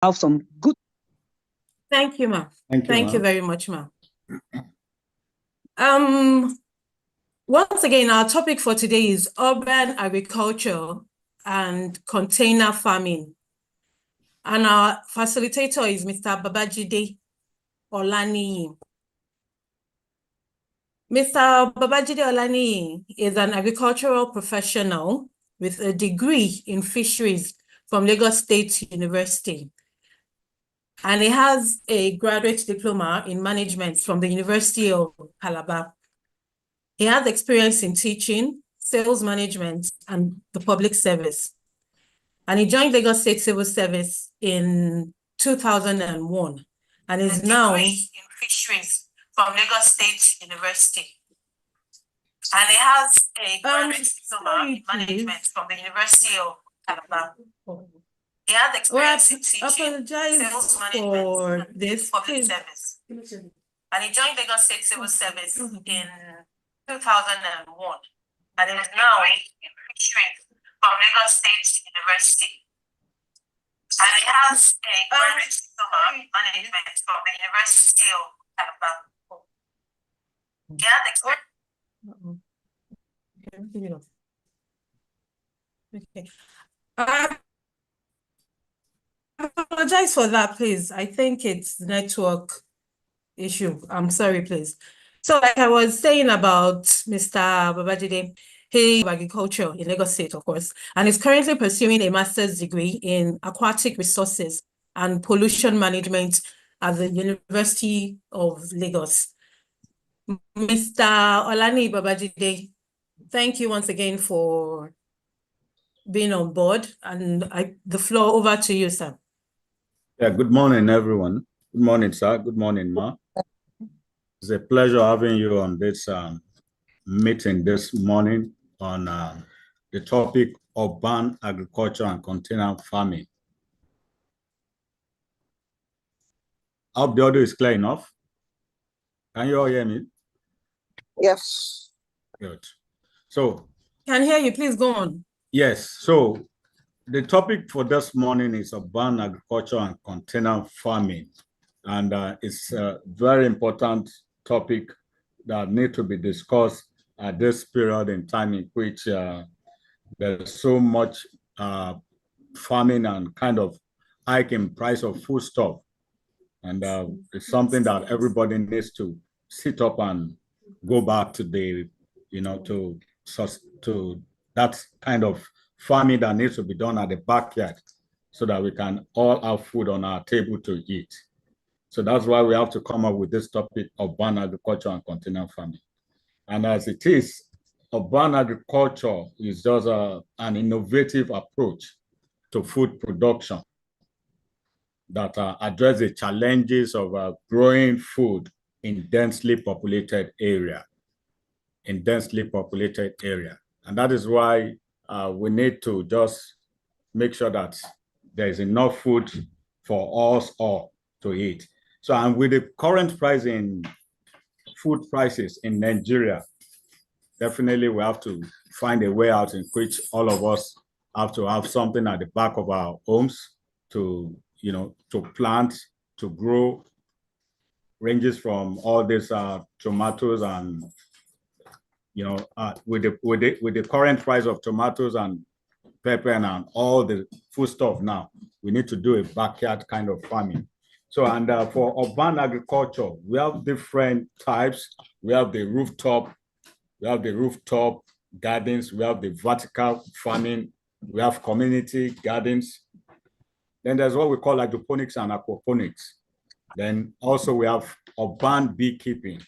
have some good. Thank you, ma. Thank you very much, ma. Once again, our topic for today is urban agriculture and container farming. And our facilitator is Mr. Babajide Olaniyi. Mr. Babajide Olaniyi is an agricultural professional with a degree in fisheries from Lagos State University. And he has a graduate diploma in management from the University of Calabar. He has experience in teaching, sales management, and the public service. And he joined Lagos State Civil Service in 2001 and is now in fisheries from Lagos State University. And he has a graduate diploma in management from the University of Calabar. He has experience in teaching, sales management, for this public service. And he joined Lagos State Civil Service in 2001 and is now in fisheries from Lagos State University. And he has a graduate diploma in management from the University of Calabar. He has experience. Okay. I apologize for that, please. I think it's network issue. I'm sorry, please. So like I was saying about Mr. Babajide, he agriculture in Lagos State, of course, and is currently pursuing a master's degree in aquatic resources and pollution management at the University of Lagos. Mr. Olaniyi Babajide, thank you once again for being on board, and the floor over to you, sir. Yeah, good morning, everyone. Good morning, sir. Good morning, ma. It's a pleasure having you on this meeting this morning on the topic urban agriculture and container farming. I hope the audio is clear enough. Can you all hear me? Yes. Good. So. Can hear you. Please go on. Yes. So the topic for this morning is urban agriculture and container farming. And it's a very important topic that needs to be discussed at this period in time in which there's so much farming and kind of hike in price of foodstuff. And it's something that everybody needs to sit up and go back to the, to that kind of farming that needs to be done at the backyard so that we can all have food on our table to eat. So that's why we have to come up with this topic, urban agriculture and container farming. And as it is, urban agriculture is just an innovative approach to food production that address the challenges of growing food in densely populated area. And that is why we need to just make sure that there is enough food for us all to eat. So, and with the current price in food prices in Nigeria, definitely we have to find a way out in which all of us have to have something at the back of our homes to, to plant, to grow, ranges from all these tomatoes and, with the current price of tomatoes and pepper and all the food stuff now, we need to do a backyard kind of farming. So, and for urban agriculture, we have different types. We have the rooftop gardens, we have the vertical farming, we have community gardens. Then there's what we call hydroponics and aquaponics. Then also we have urban beekeeping,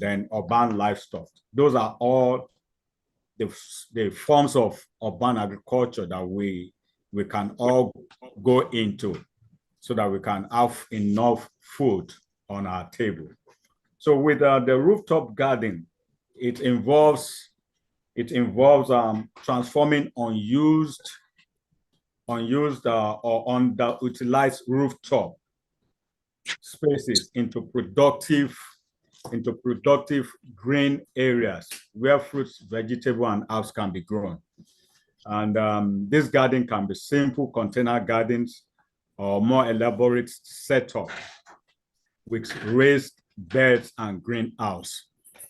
then urban livestock. Those are all the forms of urban agriculture that we can all go into so that we can have enough food on our table. So with the rooftop garden, it involves transforming unused or underutilized rooftop spaces into productive green areas where fruits, vegetables, and herbs can be grown. And this garden can be simple container gardens, or more elaborate setup with raised beds and greenhouse.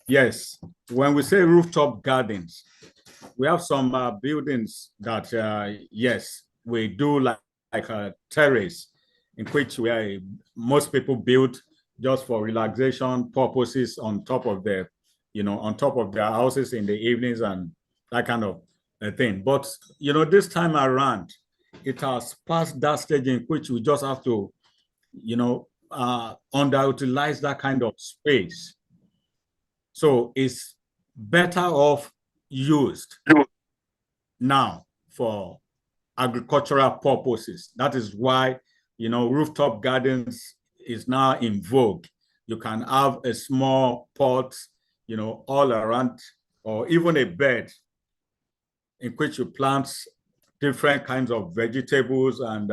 Yes, when we say rooftop gardens, we have some buildings that, yes, we do like a terrace in which most people build just for relaxation purposes on top of their, on top of their houses in the evenings and that kind of thing. But, this time around, it has passed that stage in which we just have to, underutilize that kind of space. So it's better off used now for agricultural purposes. That is why, rooftop gardens is now in vogue. You can have a small pot, all around, or even a bed in which you plant different kinds of vegetables and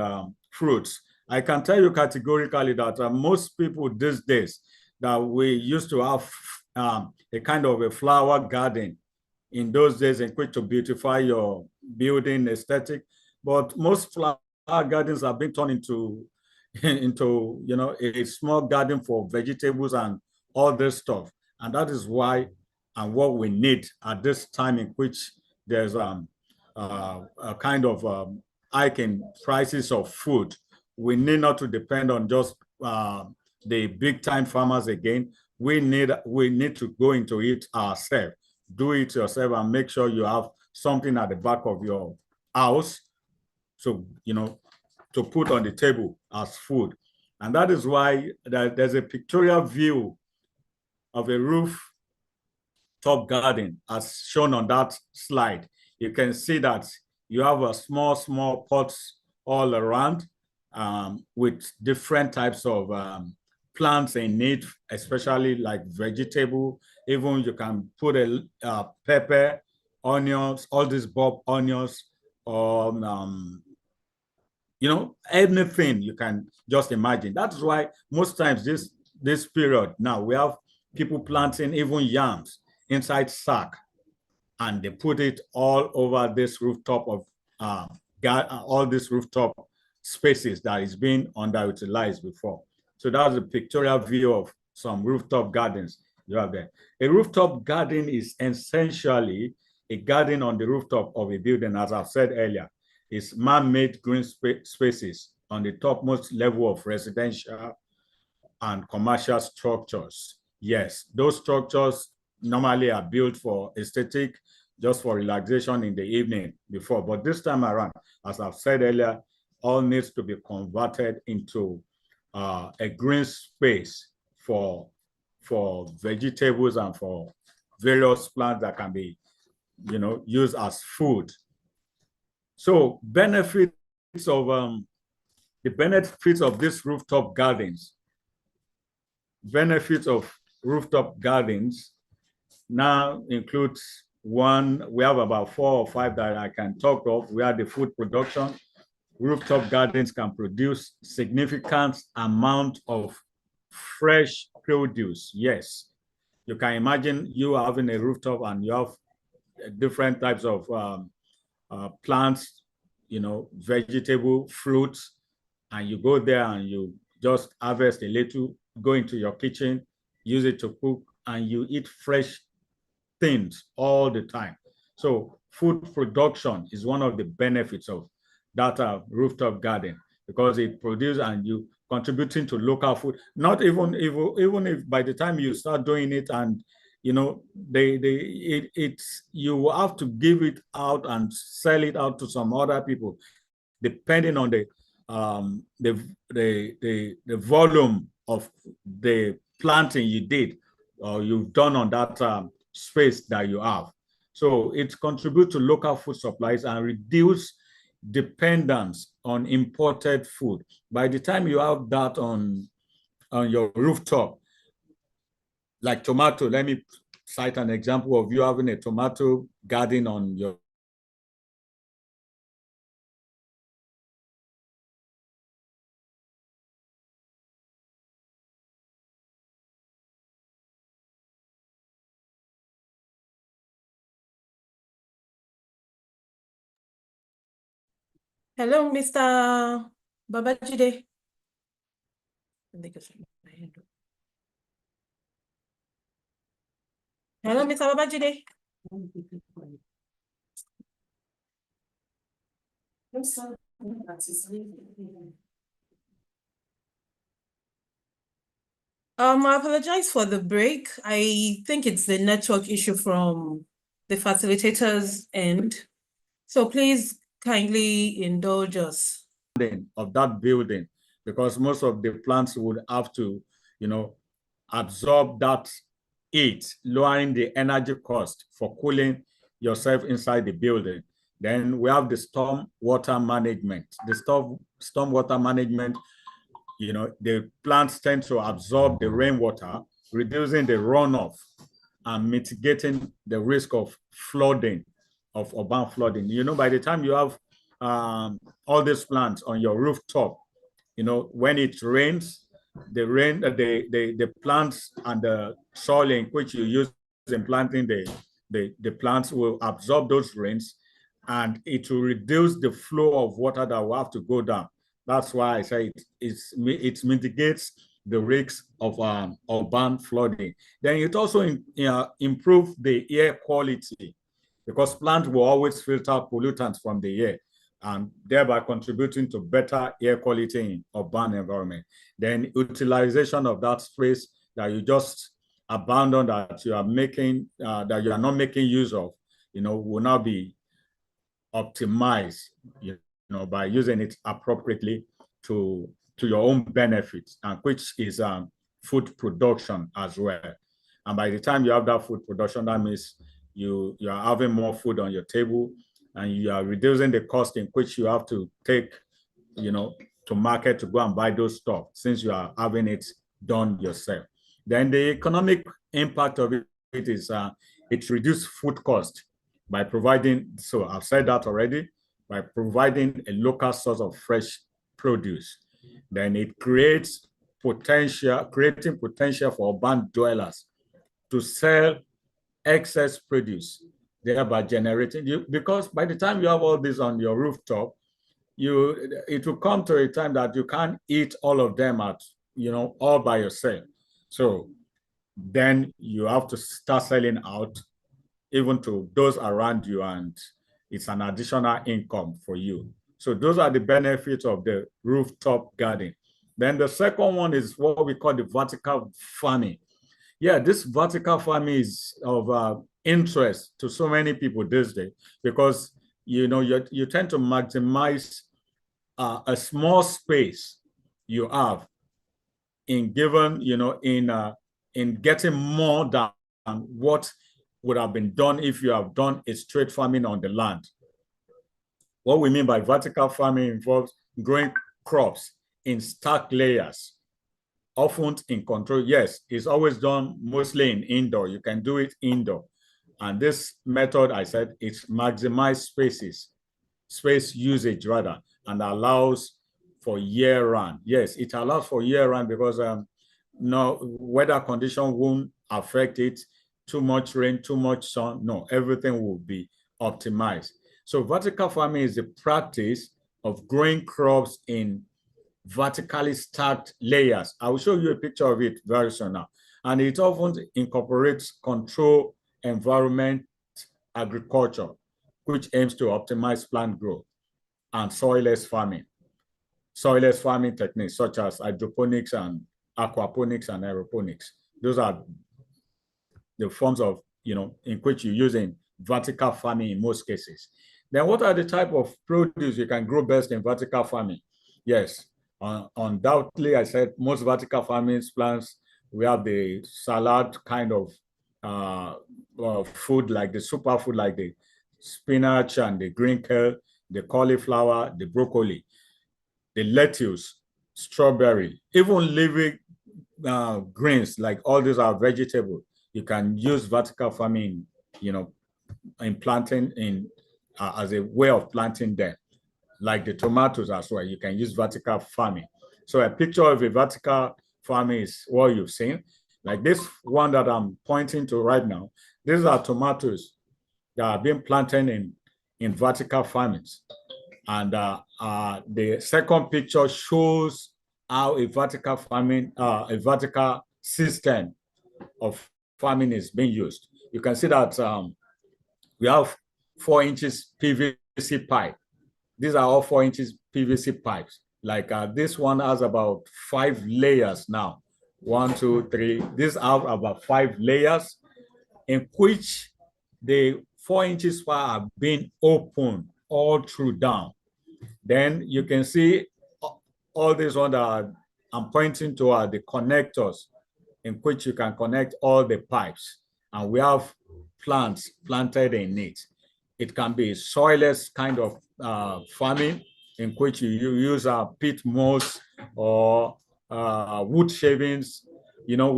fruits. I can tell you categorically that most people these days, that we used to have a kind of a flower garden in those days in which to beautify your building aesthetic, but most flower gardens have been turned into a small garden for vegetables and all this stuff. And that is why and what we need at this time in which there's a kind of hike in prices of food. We need not to depend on just the big time farmers again. We need to go into it ourselves. Do it yourself and make sure you have something at the back of your house, so to put on the table as food. And that is why there's a pictorial view of a rooftop garden as shown on that slide. You can see that you have a small pots all around with different types of plants in it, especially like vegetable. Even you can put a pepper, onions, all these bulb onions, or anything you can just imagine. That's why most times this period now we have people planting even yams inside sack, and they put it all over this rooftop of all these rooftop spaces that is being underutilized before. So that's a pictorial view of some rooftop gardens you have there. A rooftop garden is essentially a garden on the rooftop of a building, as I've said earlier. It's man-made green spaces on the topmost level of residential and commercial structures. Yes, those structures normally are built for aesthetic, just for relaxation in the evening before. But this time around, as I've said earlier, all needs to be converted into a green space for vegetables and for various plants that can be, used as food. So the benefits of these rooftop gardens. Benefits of rooftop gardens now includes one. We have about 4 or 5 that I can talk of. We have the food production. Rooftop gardens can produce significant amount of fresh produce. Yes, you can imagine you having a rooftop and you have different types of plants, vegetable, fruits, and you go there and you just harvest a little, go into your kitchen, use it to cook, and you eat fresh things all the time. So food production is one of the benefits of that rooftop garden, because it produces and you contributing to local food. Not even if by the time you start doing it and you have to give it out and sell it out to some other people, depending on the volume of the planting you did or you've done on that space that you have. So it contributes to local food supplies and reduce dependence on imported food. By the time you have that on your rooftop, like tomato, let me cite an example of you having a tomato garden on your Hello, Mr. Babajide. I think it's my hand up. Hello, Mr. Babajide. I apologize for the break. I think it's the network issue from the facilitator's end. So please kindly indulge us. Of that building, because most of the plants would have to, absorb that heat, lowering the energy cost for cooling yourself inside the building. Then we have the storm water management. The storm water management, the plants tend to absorb the rainwater, reducing the runoff and mitigating the risk of flooding, of urban flooding. By the time you have all these plants on your rooftop, when it rains, the plants and the soil in which you use in planting the plants will absorb those rains, and it will reduce the flow of water that will have to go down. That's why I say it mitigates the risks of urban flooding. Then it also improves the air quality, because plants will always filter pollutants from the air, and thereby contributing to better air quality in urban environment. Then utilization of that space that you just abandoned, that you are making, that you are not making use of, will now be optimized, by using it appropriately to your own benefits, and which is food production as well. And by the time you have that food production, that means you are having more food on your table, and you are reducing the cost in which you have to take, to market to go and buy those stuff, since you are having it done yourself. Then the economic impact of it is it reduces food cost by providing, so I've said that already, by providing a local source of fresh produce. Then it creating potential for urban dwellers to sell excess produce, thereby generating, because by the time you have all this on your rooftop, it will come to a time that you can't eat all of them all by yourself. So then you have to start selling out even to those around you, and it's an additional income for you. So those are the benefits of the rooftop garden. Then the second one is what we call the vertical farming. Yeah, this vertical farming is of interest to so many people these days, because you tend to maximize a small space you have in given, in getting more than what would have been done if you have done a straight farming on the land. What we mean by vertical farming involves growing crops in stacked layers, often in control. Yes, it's always done mostly in indoor. You can do it indoor. And this method, I said, it's maximize space usage rather, and allows for year-round. Yes, it allows for year-round because no weather condition won't affect it. Too much rain, too much sun. No, everything will be optimized. So vertical farming is the practice of growing crops in vertically stacked layers. I will show you a picture of it very soon now. And it often incorporates control environment agriculture, which aims to optimize plant growth, and soilless farming. Soilless farming techniques such as hydroponics and aquaponics and aeroponics. Those are the forms of, in which you're using vertical farming in most cases. Then what are the type of produce you can grow best in vertical farming? Yes, undoubtedly, I said most vertical farming plants, we have the salad kind of food, like the superfood, like the spinach and the green kale, the cauliflower, the broccoli, the lettuce, strawberry, even leafy greens, like all these are vegetables. You can use vertical farming, in planting as a way of planting them, like the tomatoes as well. You can use vertical farming. So a picture of a vertical farming is what you've seen. Like this one that I'm pointing to right now, these are tomatoes that are being planted in vertical farmings. And the second picture shows how a vertical farming, a vertical system of farming is being used. You can see that we have 4 inches PVC pipe. These are all 4 inches PVC pipes. Like this one has about 5 layers now. 1, 2, 3. These have about 5 layers in which the 4 inches pipe are being open all through down. Then you can see all these ones that I'm pointing to are the connectors in which you can connect all the pipes. And we have plants planted in it. It can be soilless kind of farming in which you use peat moss or wood shavings. You know,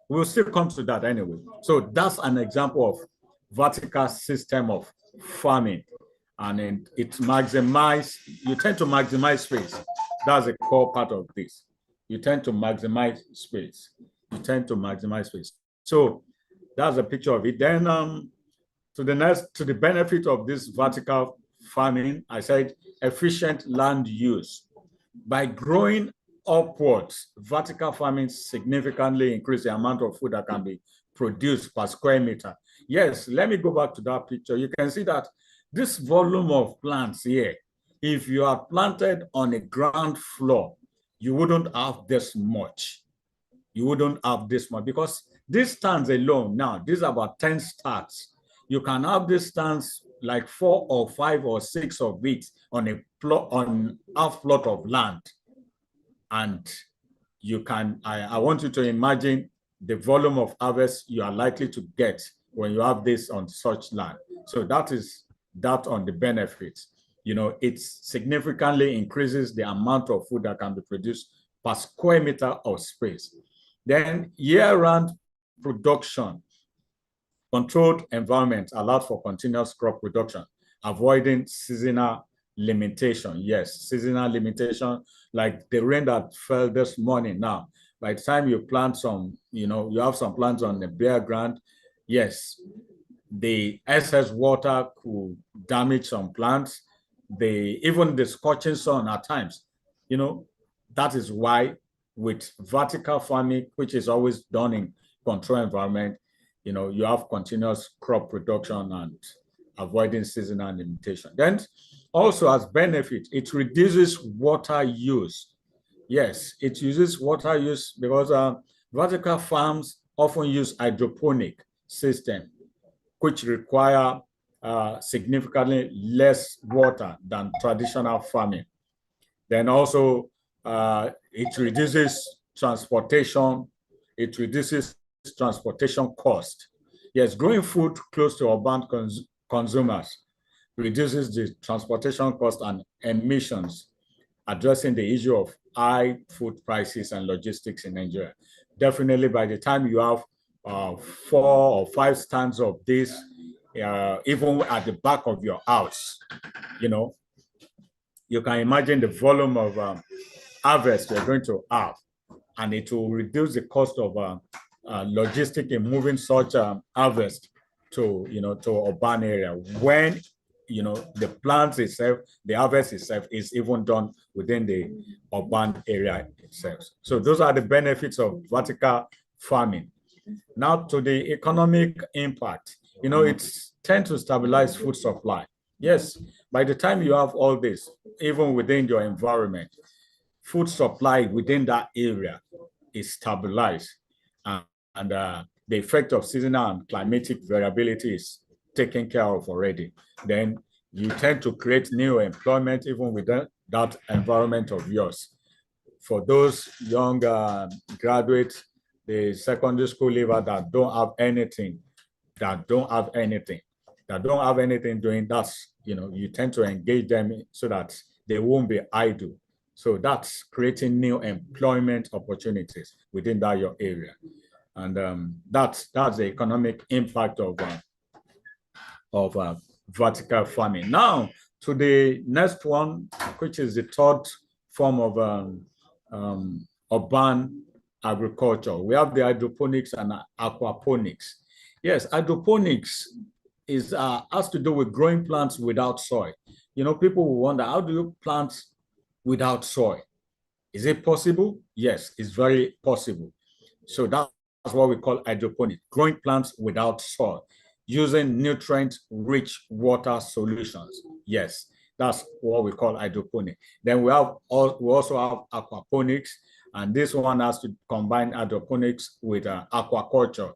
we'll still come to that anyway. So that's an example of vertical system of farming. And it maximize, you tend to maximize space. That's a core part of this. You tend to maximize space. You tend to maximize space. So that's a picture of it. Then to the benefit of this vertical farming, I said efficient land use. By growing upwards, vertical farming significantly increases the amount of food that can be produced per square meter. Yes, let me go back to that picture. You can see that this volume of plants here, if you are planted on a ground floor, you wouldn't have this much. You wouldn't have this much because these stands alone now, these are about 10 stands. You can have these stands like 4 or 5 or 6 of it on a plot, on half plot of land. And you can, I want you to imagine the volume of harvest you are likely to get when you have this on such land. So that is that on the benefits. You know, it significantly increases the amount of food that can be produced per square meter of space. Then year-round production, controlled environment allows for continuous crop production, avoiding seasonal limitation. Yes, seasonal limitation, like the rain that fell this morning now. By the time you plant some, you know, you have some plants on the bare ground, yes, the excess water could damage some plants. Even the scorching sun at times, you know, that is why with vertical farming, which is always done in controlled environment, you know, you have continuous crop production and avoiding seasonal limitation. Then also as benefit, it reduces water use. Yes, it uses water use because vertical farms often use hydroponic system, which require significantly less water than traditional farming. Then also it reduces transportation. It reduces transportation cost. Yes, growing food close to urban consumers reduces the transportation cost and emissions, addressing the issue of high food prices and logistics in Nigeria. Definitely by the time you have 4 or 5 stands of this, even at the back of your house, you know, you can imagine the volume of harvest you're going to have, and it will reduce the cost of logistic in moving such harvest to, you know, to urban area when, you know, the plants itself, the harvest itself is even done within the urban area itself. So those are the benefits of vertical farming. Now to the economic impact, you know, it tends to stabilize food supply. Yes, by the time you have all this, even within your environment, food supply within that area is stabilized, and the effect of seasonal and climatic variability is taken care of already. Then you tend to create new employment even within that environment of yours. For those young graduates, the secondary school leaver that don't have anything doing, that's, you know, you tend to engage them so that they won't be idle. So that's creating new employment opportunities within that your area. And that's the economic impact of vertical farming. Now to the next one, which is the third form of urban agriculture. We have the hydroponics and aquaponics. Yes, hydroponics is has to do with growing plants without soil. You know, people will wonder, how do you plant without soil? Is it possible? Yes, it's very possible. So that's what we call hydroponic, growing plants without soil, using nutrient-rich water solutions. Yes, that's what we call hydroponic. Then we also have aquaponics, and this one has to combine hydroponics with aquaculture.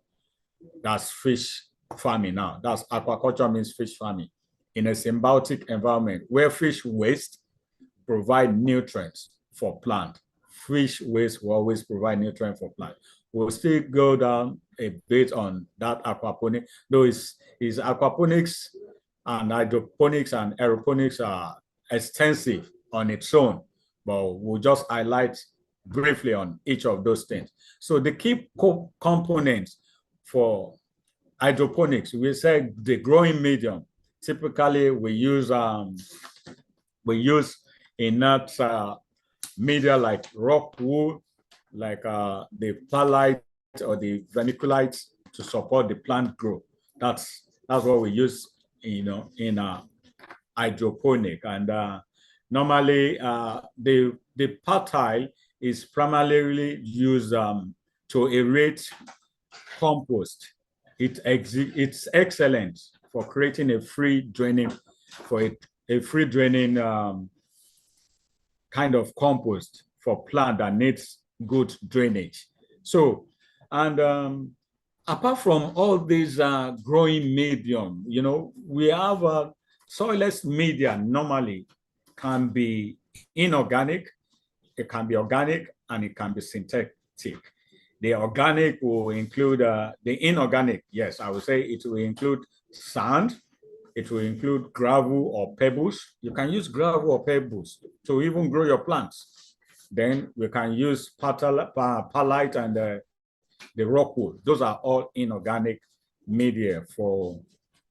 That's fish farming now. That's aquaculture, means fish farming in a symbiotic environment where fish waste provide nutrients for plant. Fish waste will always provide nutrients for plant. We'll still go down a bit on that aquaponics, though is aquaponics and hydroponics and aeroponics are extensive on its own, but we'll just highlight briefly on each of those things. So the key components for hydroponics, we say the growing medium. Typically, we use inert media like rock wool, like the perlite or the vermiculites to support the plant growth. That's what we use, you know, in hydroponic. And normally, the fertile is primarily used to aerate compost. It's excellent for creating a free draining, kind of compost for plant that needs good drainage. So, and apart from all these growing medium, you know, we have soilless media normally can be inorganic, it can be organic, and it can be synthetic. The organic will include the inorganic. Yes, I would say it will include sand. It will include gravel or pebbles. You can use gravel or pebbles to even grow your plants. Then we can use perlite and the rock wool. Those are all inorganic media for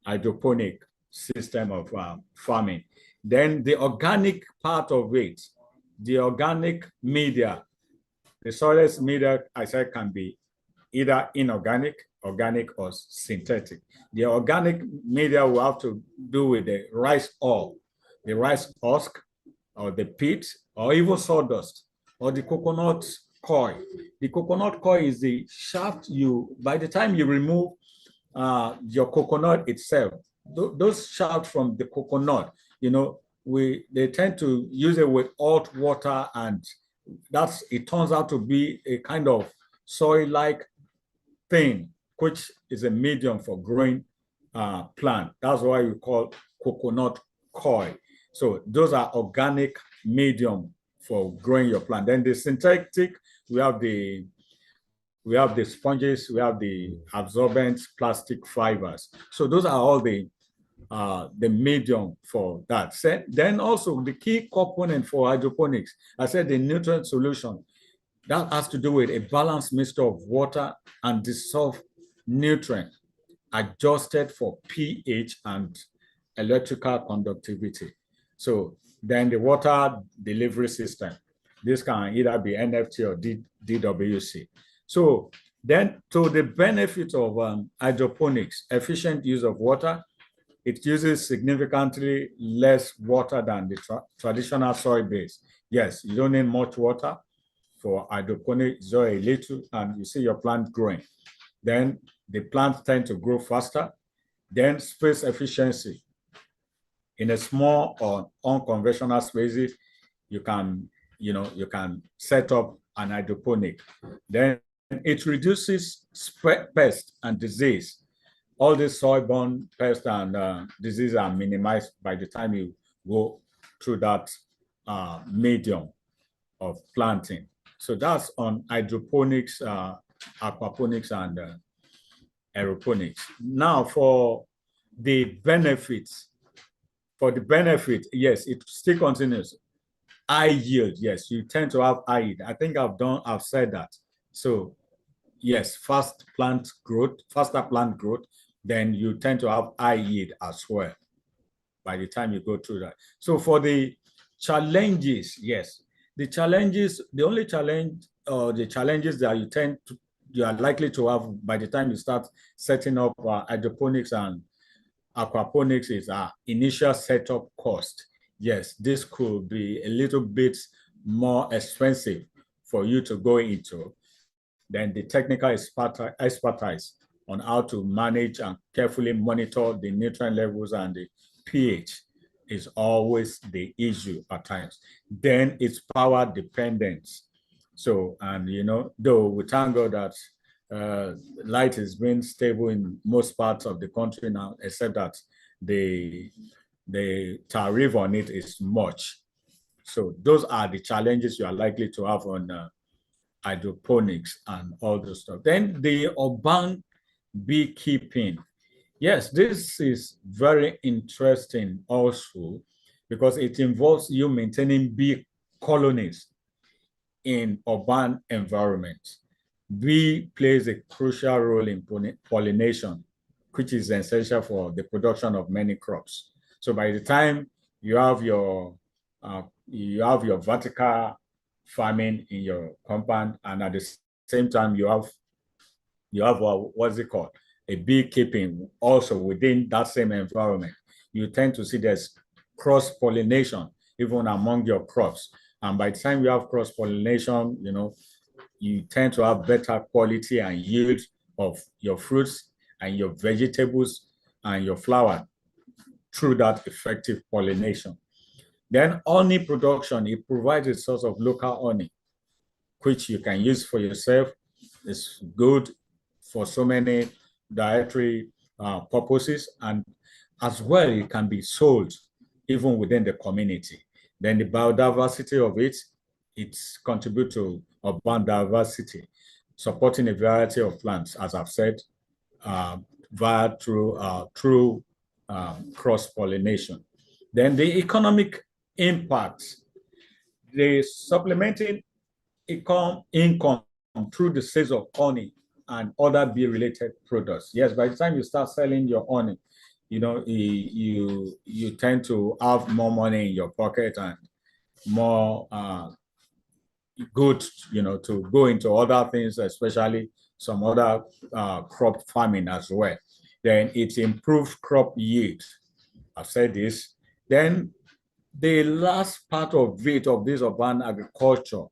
hydroponic system of farming. Then the organic part of it, the organic media, the soilless media, I said, can be either inorganic, organic, or synthetic. The organic media will have to do with the rice hull, the rice husk, or the pit, or even sawdust, or the coconut coir. The coconut coir is the shaft by the time you remove your coconut itself, those shafts from the coconut, you know, they tend to use it with hot water, and it turns out to be a kind of soil-like thing, which is a medium for growing plant. That's why we call coconut coir. So those are organic medium for growing your plant. Then the synthetic, we have the sponges, we have the absorbent plastic fibers. So those are all the medium for that. Then also the key component for hydroponics, I said the nutrient solution. That has to do with a balanced mixture of water and dissolved nutrient adjusted for pH and electrical conductivity. So then the water delivery system, this can either be NFT or DWC. So then, to the benefit of hydroponics, efficient use of water, it uses significantly less water than the traditional soil base. Yes, you don't need much water for hydroponics, just a little, and you see your plant growing. Then the plants tend to grow faster. Then space efficiency. In a small or unconventional spaces, you can set up an hydroponic. Then it reduces pest and disease. All these soil-borne pests and disease are minimized by the time you go through that medium of planting. So that's on hydroponics, aquaponics, and aeroponics. Now for the benefits. Yes, it still continues. High yield, yes, you tend to have high yield. I think I've said that. So yes, faster plant growth, then you tend to have high yield as well by the time you go through that. So for the challenges, yes, the only challenge or the challenges that you are likely to have by the time you start setting up hydroponics and aquaponics is initial setup cost. yes, this could be a little bit more expensive for you to go into than the technical expertise on how to manage and carefully monitor the nutrient levels and the pH is always the issue at times. Then it's power dependence. So, and you know, though we thank God that light has been stable in most parts of the country now, except that the tariff on it is much. So those are the challenges you are likely to have on hydroponics and all those stuff. Then the urban beekeeping. Yes, this is very interesting also because it involves you maintaining bee colonies in urban environments. Bee plays a crucial role in pollination, which is essential for the production of many crops. So by the time you have your vertical farming in your compound, and at the same time you have what's it called, a beekeeping also within that same environment, you tend to see there's cross-pollination even among your crops. And by the time you have cross-pollination, you know, you tend to have better quality and yield of your fruits and your vegetables and your flower through that effective pollination. Then honey production, it provides a source of local honey, which you can use for yourself. It's good for so many dietary purposes, and as well, it can be sold even within the community. Then the biodiversity of it contributes to urban diversity, supporting a variety of plants, as I've said, through cross-pollination. Then the economic impact, the supplementing income through the sales of honey and other bee-related products. Yes, by the time you start selling your honey, you know, you tend to have more money in your pocket and more good, you know, to go into other things, especially some other crop farming as well. Then it improves crop yield. I've said this. Then the last part of it, of this urban agriculture,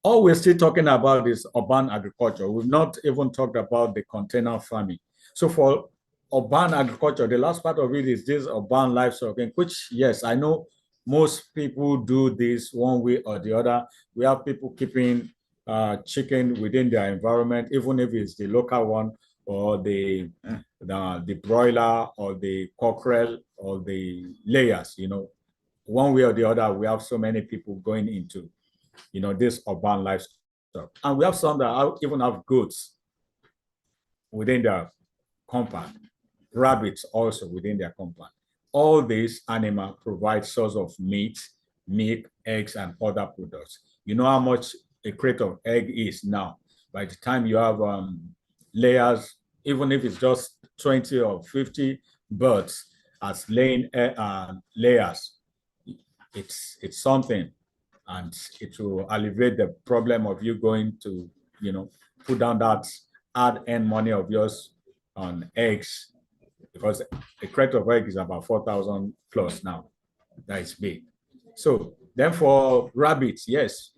all we're still talking about is urban agriculture. We've not even talked about the container farming. So for urban agriculture, the last part of it is this urban livestock, which, yes, I know most people do this one way or the other. We have people keeping chicken within their environment, even if it's the local one or the broiler or the cockerel or the layers, you know, one way or the other, we have so many people going into, you know, this urban livestock. And we have some that even have goats within their compound, rabbits also within their compound. All these animals provide source of meat, milk, eggs, and other products. You know how much a crate of egg is now. By the time you have layers, even if it's just 20 or 50 birds as laying layers, it's something, and it will alleviate the problem of you going to, you know, put down that hard-earned money of yours on eggs, because a crate of egg is about 4,000 plus now. That is big. So then for rabbits, yes,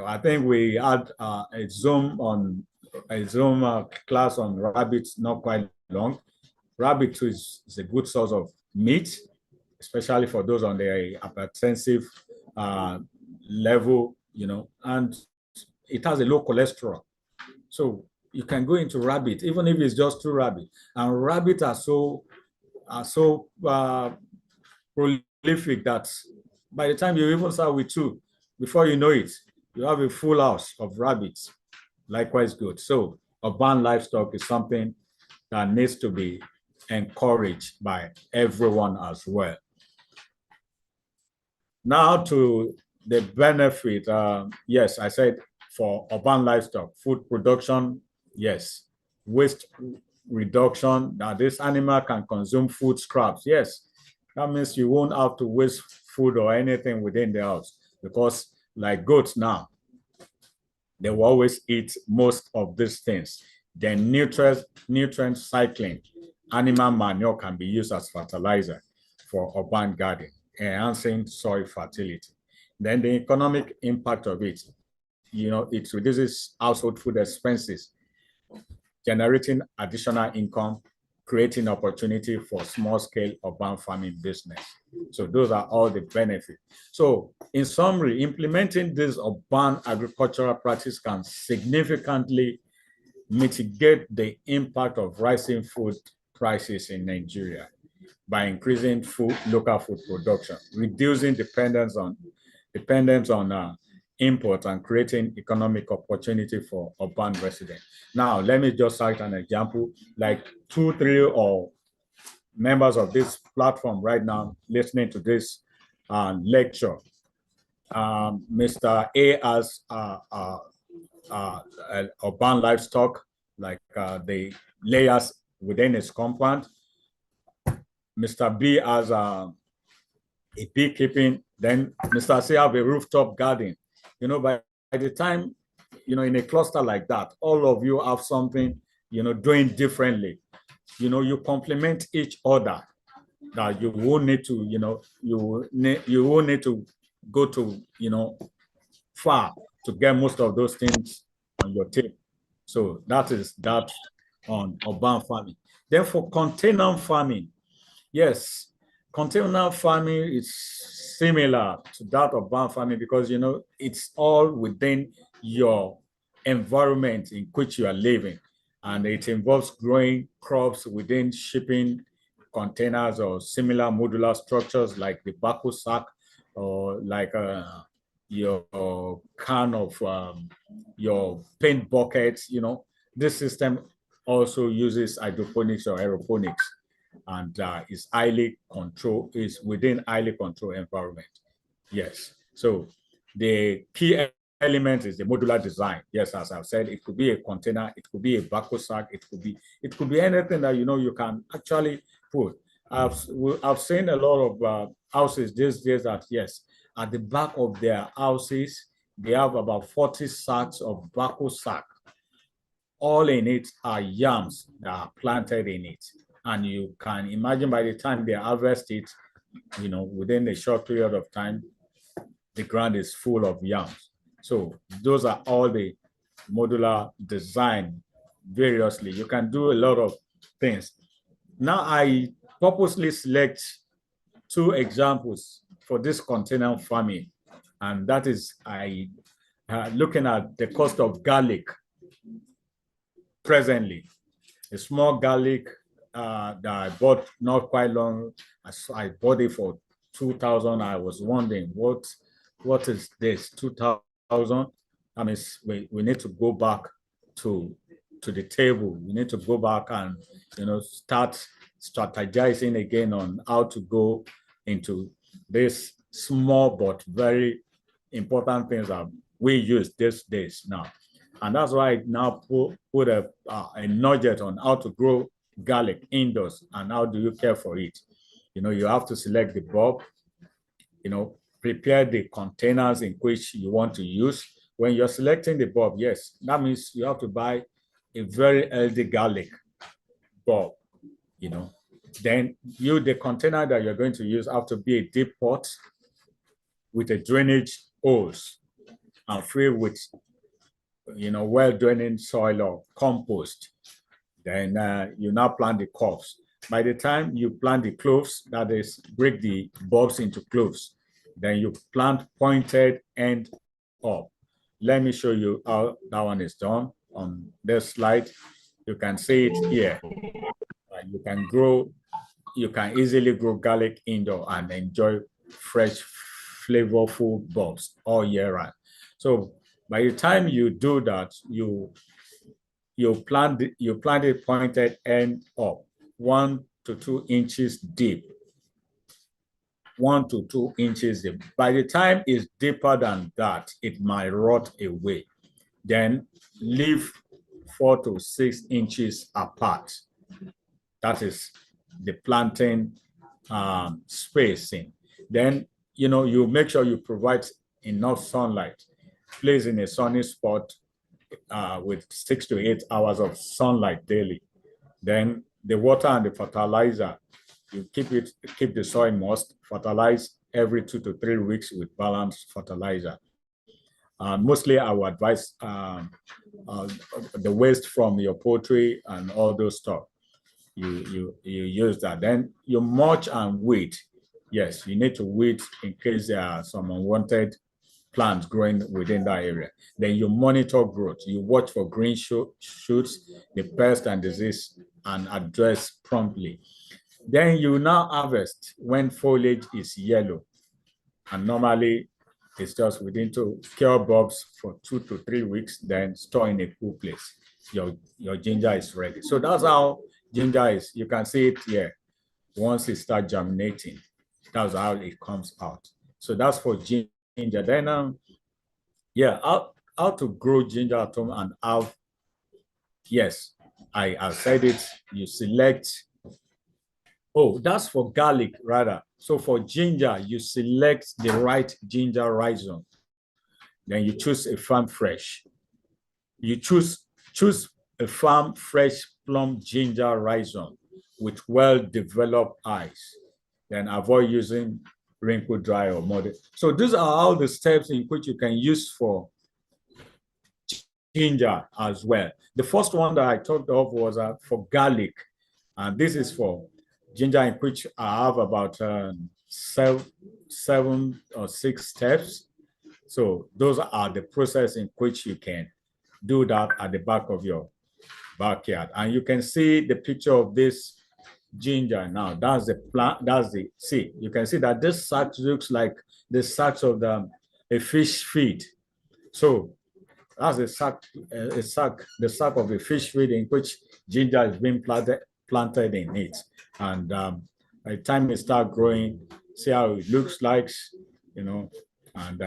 I think we had a Zoom class on rabbits not quite long. Rabbit is a good source of meat, especially for those on the hypertensive level, you know, and it has a low cholesterol. So you can go into rabbit, even if it's just 2 rabbits. And rabbits are so prolific that by the time you even start with 2, before you know it, you have a full house of rabbits. Likewise good. So urban livestock is something that needs to be encouraged by everyone as well. Now to the benefit, yes, I said for urban livestock, food production, yes. Waste reduction, that this animal can consume food scraps, yes. That means you won't have to waste food or anything within the house, because like goats now, they will always eat most of these things. Then nutrient cycling, animal manure can be used as fertilizer for urban garden. enhancing soil fertility. Then the economic impact of it, it reduces household food expenses, generating additional income, creating opportunity for small-scale urban farming business. So those are all the benefits. So in summary, implementing this urban agricultural practice can significantly mitigate the impact of rising food prices in Nigeria by increasing local food production, reducing dependence on import, and creating economic opportunity for urban residents. Now, let me just cite an example, like 2, 3 or members of this platform right now listening to this lecture. Mr. A has urban livestock, like the layers within his compound. Mr. B has a beekeeping. Then Mr. C have a rooftop garden. By the time, in a cluster like that, all of you have something, doing differently. You complement each other. That you won't need to, you won't need to go to, far to get most of those things on your table. So that is that on urban farming. Then for container farming, yes, container farming is similar to that of urban farming because, it's all within your environment in which you are living. And it involves growing crops within shipping containers or similar modular structures like the bako sack or like your can of your paint buckets. This system also uses hydroponics or aeroponics, and is within highly controlled environment. Yes. So the key element is the modular design. Yes, as I've said, it could be a container, it could be a bako sack, it could be anything that you can actually put. I've seen a lot of houses these days that, yes, at the back of their houses they have about 40 sacks of bako sack. All in it are yams that are planted in it. And you can imagine by the time they harvest it, within a short period of time, the ground is full of yams. So those are all the modular design variously. You can do a lot of things. Now I purposely select 2 examples for this container farming. And that is looking at the cost of garlic presently. A small garlic that I bought not quite long. I bought it for 2,000. I was wondering what is this 2,000? I mean, we need to go back to the table. We need to go back and start strategizing again on how to go into this small but very important things that we use these days now. And that's why I now put a nugget on how to grow garlic indoors and how do you care for it. You have to select the bulb, prepare the containers in which you want to use. When you're selecting the bulb, yes, that means you have to buy a very healthy garlic bulb, Then the container that you're going to use have to be a deep pot with a drainage hose and filled with, well-draining soil or compost. Then you now plant the crops. By the time you plant the cloves, that is, break the bulbs into cloves, then you plant pointed end up. Let me show you how that one is done on this slide. You can see it here. You can easily grow garlic indoor and enjoy fresh, flavorful bulbs all year round. So by the time you do that, you plant it pointed end up, 1 to 2 inches deep. 1 to 2 inches deep. By the time it's deeper than that, it might rot away. Then leave 4 to 6 inches apart. That is the planting spacing. Then you make sure you provide enough sunlight. Place in a sunny spot with 6 to 8 hours of sunlight daily. Then the water and the fertilizer, you keep the soil moist, fertilize every 2 to 3 weeks with balanced fertilizer. Mostly I would advise the waste from your poultry and all those stuff. You use that. Then you mulch and weed. Yes, you need to weed in case there are some unwanted plants growing within that area. Then you monitor growth. You watch for green shoots, the pest and disease, and address promptly. Then you now harvest when foliage is yellow. And normally it's just within to cure bulbs for 2 to 3 weeks, then store in a cool place. Your ginger is ready. So that's how ginger is. You can see it here. Once it starts germinating, that's how it comes out. So that's for ginger. Then yeah, how to grow ginger at home and have, yes, I said it. You select, oh, that's for garlic rather. So for ginger, you select the right ginger rhizome. Then you choose a farm fresh. You choose a farm fresh plum ginger rhizome with well-developed eyes. Then avoid using wrinkle dry or molded. So these are all the steps in which you can use for ginger as well. The first one that I talked of was for garlic. And this is for ginger, in which I have about 7 or 6 steps. So those are the process in which you can do that at the back of your backyard. And you can see the picture of this ginger now. That's the plant, that's the seed. You can see that this sack looks like the sacks of a fish feed. So that's the sack of a fish feed in which ginger is being planted in it. And by the time it starts growing, see how it looks like, you know, and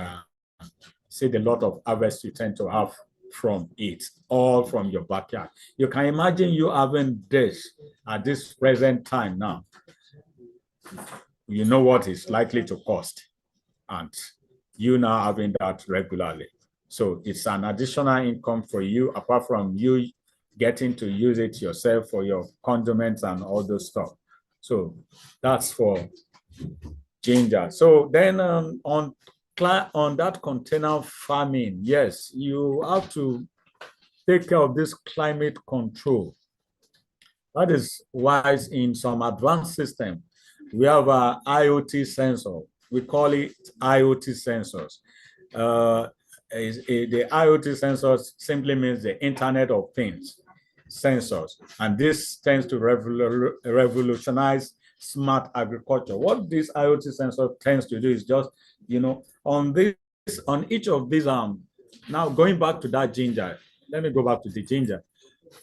see the lot of harvest you tend to have from it, all from your backyard. You can imagine you having this at this present time now. You know what it's likely to cost, and you now having that regularly. So it's an additional income for you, apart from you getting to use it yourself for your condiments and all those stuff. So that's for ginger. So then on that container farming, yes, you have to take care of this climate control. That is why in some advanced system, we have an IoT sensor. We call it IoT sensors. The IoT sensors simply means the Internet of Things sensors. And this tends to revolutionize smart agriculture. What this IoT sensor tends to do is just, you know, on each of these, now going back to that ginger, let me go back to the ginger.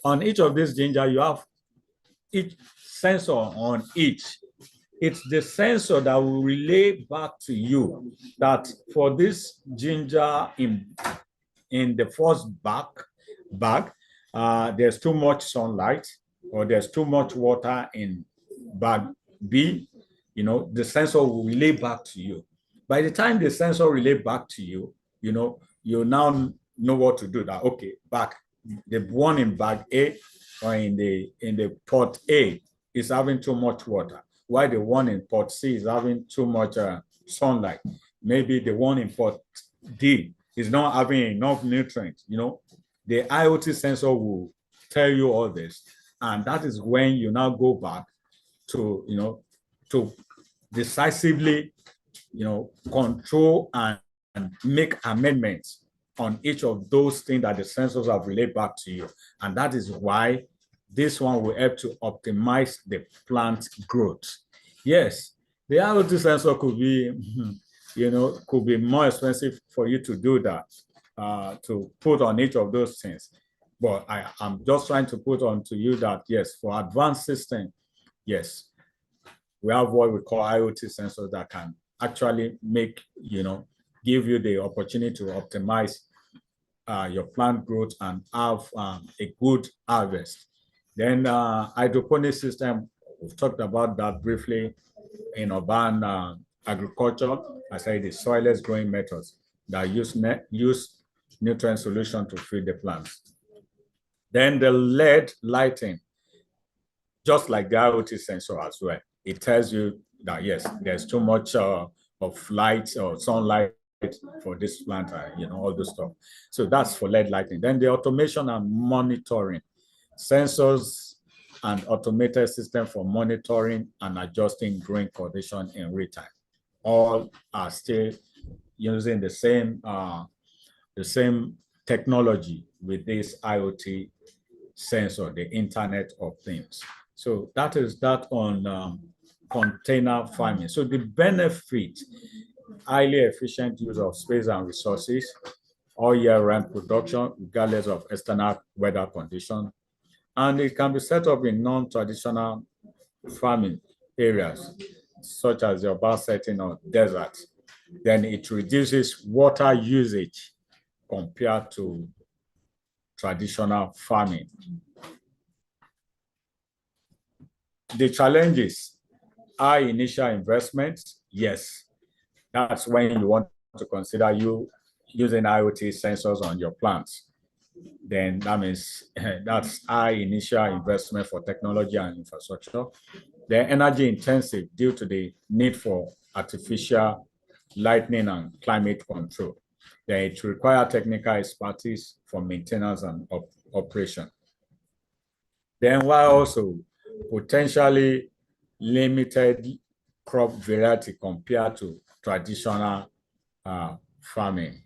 On each of these ginger, you have each sensor on each. It's the sensor that will relay back to you that for this ginger in the first bag, there's too much sunlight or there's too much water in bag B. You know, the sensor will relay back to you. By the time the sensor relay back to you, you know, you now know what to do. That okay, back the one in bag A or in the pot A is having too much water, while the one in pot C is having too much sunlight. Maybe the one in pot D is not having enough nutrients. You know, the IoT sensor will tell you all this, and that is when you now go back to, you know, to decisively, you know, control and make amendments on each of those things that the sensors have relayed back to you. And that is why this one will help to optimize the plant growth. Yes, the IoT sensor could be, you know, could be more expensive for you to do that, to put on each of those things. But I'm just trying to put on to you that, yes, for advanced system, yes, we have what we call IoT sensors that can actually make, you know, give you the opportunity to optimize your plant growth and have a good harvest. Then hydroponic system, we've talked about that briefly in urban agriculture. I say the soilless growing methods that use nutrient solution to feed the plants. Then the LED lighting, just like the IoT sensor as well. It tells you that, yes, there's too much of of light or sunlight for this plant, all this stuff. So that's for LED lighting. Then the automation and monitoring, sensors and automated system for monitoring and adjusting growing condition in real time. All are still using the same technology with this IoT sensor, the Internet of Things. So that is that on container farming. So the benefit, highly efficient use of space and resources, all year-round production, regardless of external weather condition. And it can be set up in non-traditional farming areas, such as the urban setting or desert. Then it reduces water usage compared to traditional farming. The challenges are initial investments. Yes, that's when you want to consider you using IoT sensors on your plants. Then that means that's high initial investment for technology and infrastructure. They're energy intensive due to the need for artificial lighting and climate control. Then it requires technical expertise for maintenance and operation. Then while also potentially limited crop variety compared to traditional farming.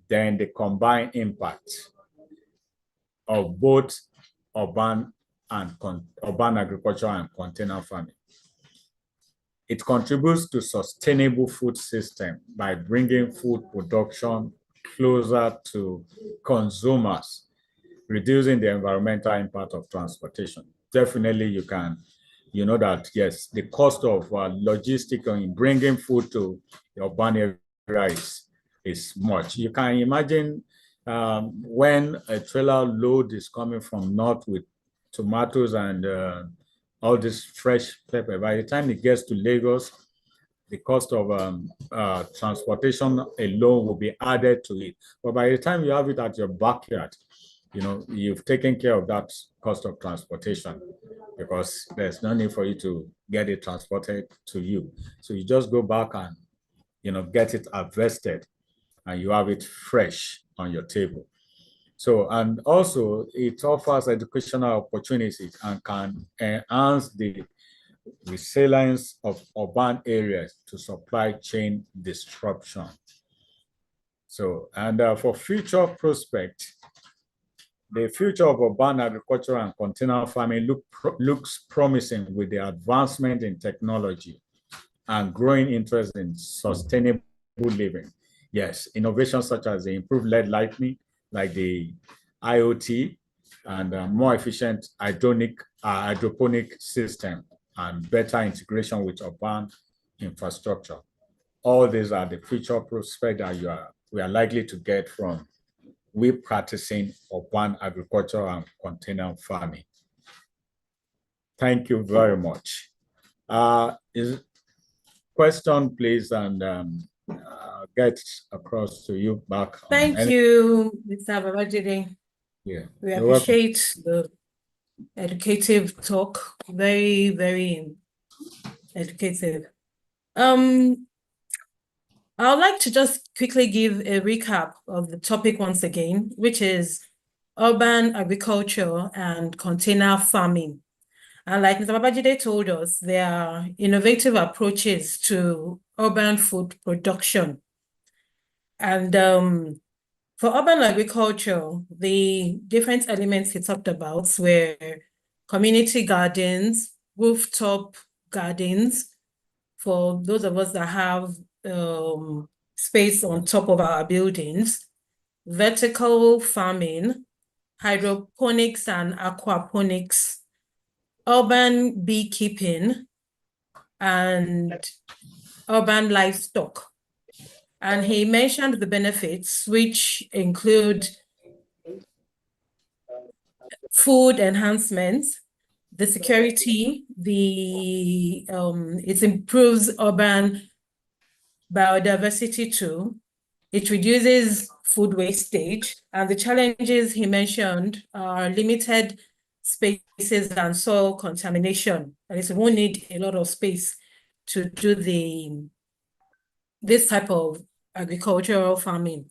Then the combined impact of both urban agriculture and container farming. It contributes to sustainable food system by bringing food production closer to consumers, reducing the environmental impact of transportation. Definitely you can, that, yes, the cost of logistics in bringing food to the urban area is much. You can imagine when a trailer load is coming from north with tomatoes and all this fresh pepper, by the time it gets to Lagos, the cost of transportation alone will be added to it. But by the time you have it at your backyard, you've taken care of that cost of transportation, because there's no need for you to get it transported to you. So you just go back and, get it harvested, and you have it fresh on your table. So, and also it offers educational opportunities and can enhance the resilience of urban areas to supply chain disruption. So, and for future prospect, the future of urban agriculture and container farming looks promising with the advancement in technology and growing interest in sustainable living. Yes, innovations such as the improved LED lighting, like the IoT, and more efficient hydroponic system, and better integration with urban infrastructure. All these are the future prospects that we are likely to get from we practicing urban agriculture and container farming. Thank you very much. Is question, please, and get across to you back. Thank you, Mr. Babajide. Yeah. We appreciate the educative talk. Very, very educative. I would like to just quickly give a recap of the topic once again, which is urban agriculture and container farming. And like Mr. Babajide told us, there are innovative approaches to urban food production. And for urban agriculture, the different elements he talked about were community gardens, rooftop gardens, for those of us that have space on top of our buildings, vertical farming, hydroponics and aquaponics, urban beekeeping, and urban livestock. And he mentioned the benefits, which include food enhancements, the security, it improves urban biodiversity too. It reduces food wastage, and the challenges he mentioned are limited spaces and soil contamination. And it won't need a lot of space to do the this type of agricultural farming.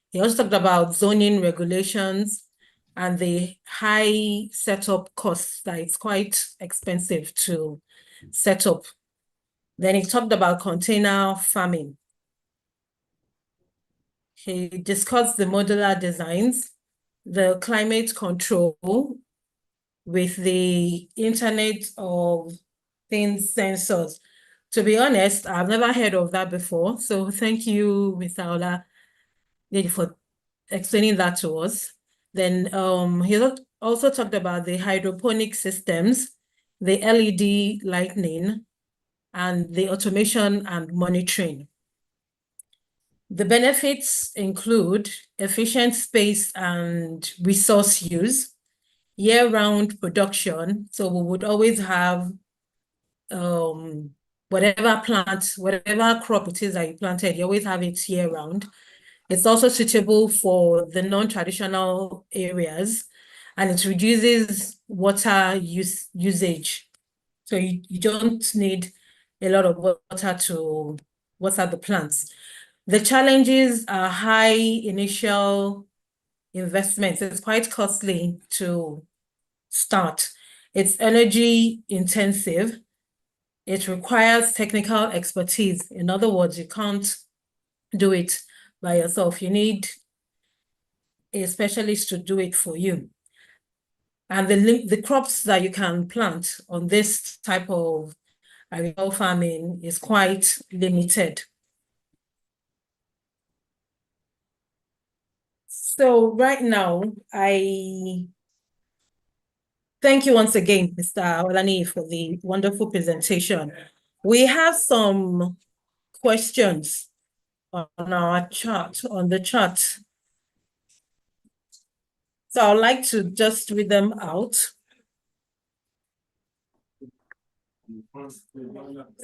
He also talked about zoning regulations and the high setup costs, that it's quite expensive to set up. Then he talked about container farming. He discussed the modular designs, the climate control with the Internet of Things sensors. To be honest, I've never heard of that before. So thank you, Mr. Ola, for explaining that to us. Then he also talked about the hydroponic systems, the LED lighting, and the automation and monitoring. The benefits include efficient space and resource use, year-round production. So we would always have whatever plant, whatever crop it is that you planted, you always have it year-round. It's also suitable for the non-traditional areas, and it reduces water usage. So you don't need a lot of water to water the plants. The challenges are high initial investments. It's quite costly to start. It's energy intensive. It requires technical expertise. In other words, you can't do it by yourself. You need a specialist to do it for you. And the crops that you can plant on this type of agricultural farming is quite limited. So right now, I thank you once again, Mr. Olani, for the wonderful presentation. We have some questions on our chart, on the chart. So I'd like to just read them out.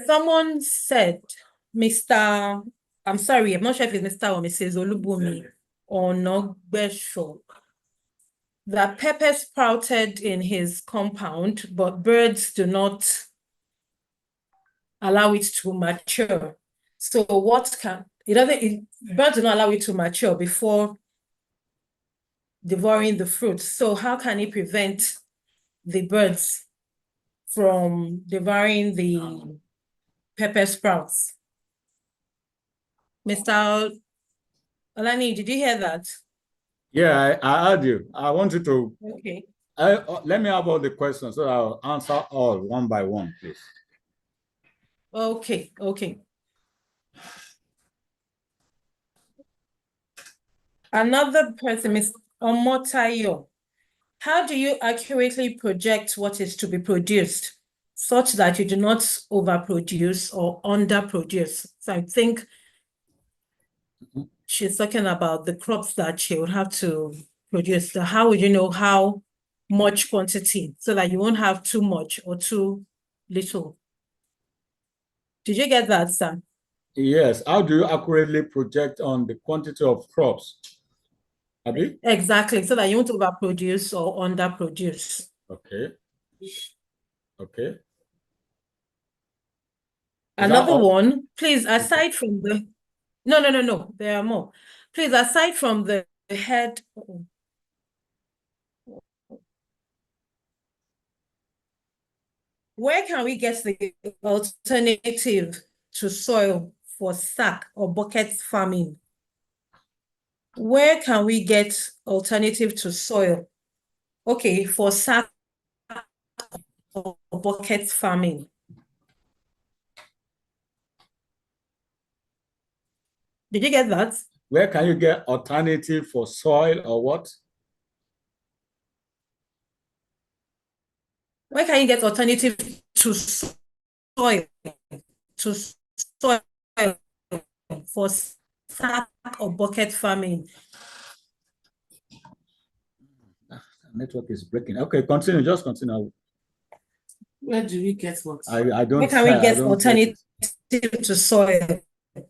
Someone said, I'm sorry, I'm not sure if it's Mr. or Mrs. Olubumi or Nogbesho, that pepper sprouted in his compound, but birds do not allow it to mature. So birds do not allow it to mature before devouring the fruit. So how can he prevent the birds from devouring the pepper sprouts? Mr. Olani, did you hear that? Yeah, I heard you. I wanted to. Okay. Let me have all the questions so I'll answer all one by one, please. Okay. Another person, Ms. Omotayo. How do you accurately project what is to be produced such that you do not overproduce or underproduce? So I think she's talking about the crops that she would have to produce. So how would you know how much quantity so that you won't have too much or too little? Did you get that, sir? Yes. How do you accurately project on the quantity of crops? Abi? Exactly, so that you won't overproduce or underproduce. Okay. Another one, please, aside from the... No, there are more. Please, aside from the head... Where can we get the alternative to soil for sack or bucket farming? Where can we get alternative to soil? Okay, for sack or bucket farming. Did you get that? Where can you get alternative for soil or what? Where can you get alternative to soil? For sack or bucket farming? Network is breaking. Okay, continue. Just continue. Where do we get what? I don't. Where can we get alternative to soil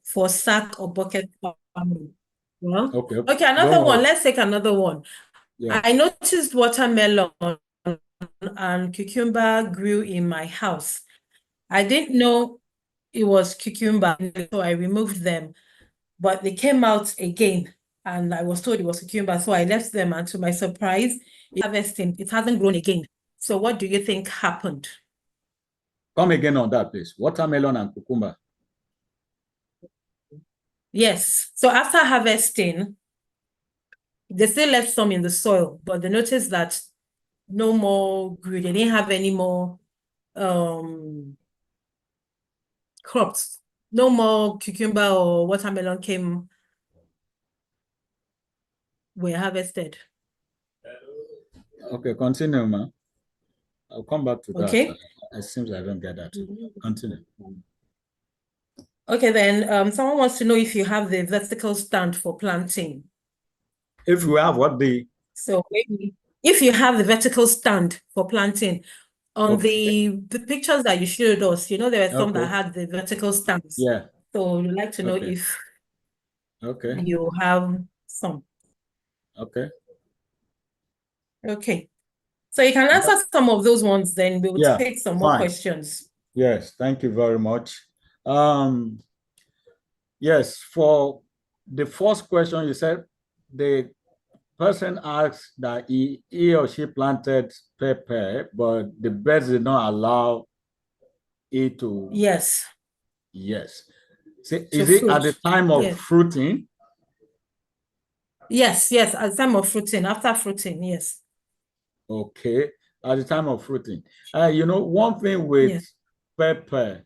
for sack or bucket farming? Well, okay, another one. Let's take another one. Yeah. I noticed watermelon and cucumber grew in my house. I didn't know it was cucumber, so I removed them. But they came out again, and I was told it was cucumber, so I left them. And to my surprise, harvesting, it hasn't grown again. So what do you think happened? Come again on that, please. Watermelon and cucumber. Yes. So after harvesting, they still left some in the soil, but they noticed that no more grew. They didn't have any more crops. No more cucumber or watermelon were harvested. Okay, continue, ma. I'll come back to that. Okay. It seems I don't get that. Continue. Okay, then someone wants to know if you have the vertical stand for planting. If we have what the So maybe if you have the vertical stand for planting, on Okay. the pictures that you showed us, you know, there were some that Okay. had the vertical stands. Yeah. So we'd like to know Okay. if Okay. you have some. Okay. Okay. So you can answer some of those ones, then we'll Yeah, take some more fine. questions. Yes, thank you very much. Yes, for the first question, you said the person asked that he or she planted pepper, but the birds did not allow it to. Yes. Yes. See, To is it at the fruit. time of Yes. fruiting? Yes, at the time of fruiting, after fruiting, yes. Okay, at the time of fruiting. You know, one thing with Yes. pepper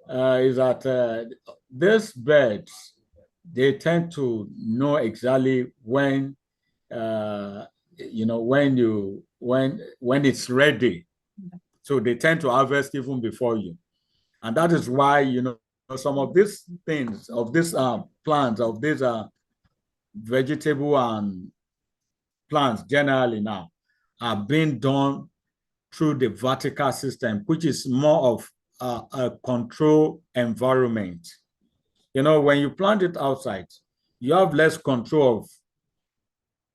is that these birds, they tend to know exactly when you know, when it's ready. So they tend to harvest even before you. And that is why, you know, some of these things, of these plants, of these vegetable and plants generally now are being done through the vertical system, which is more of a control environment. You know, when you plant it outside, you have less control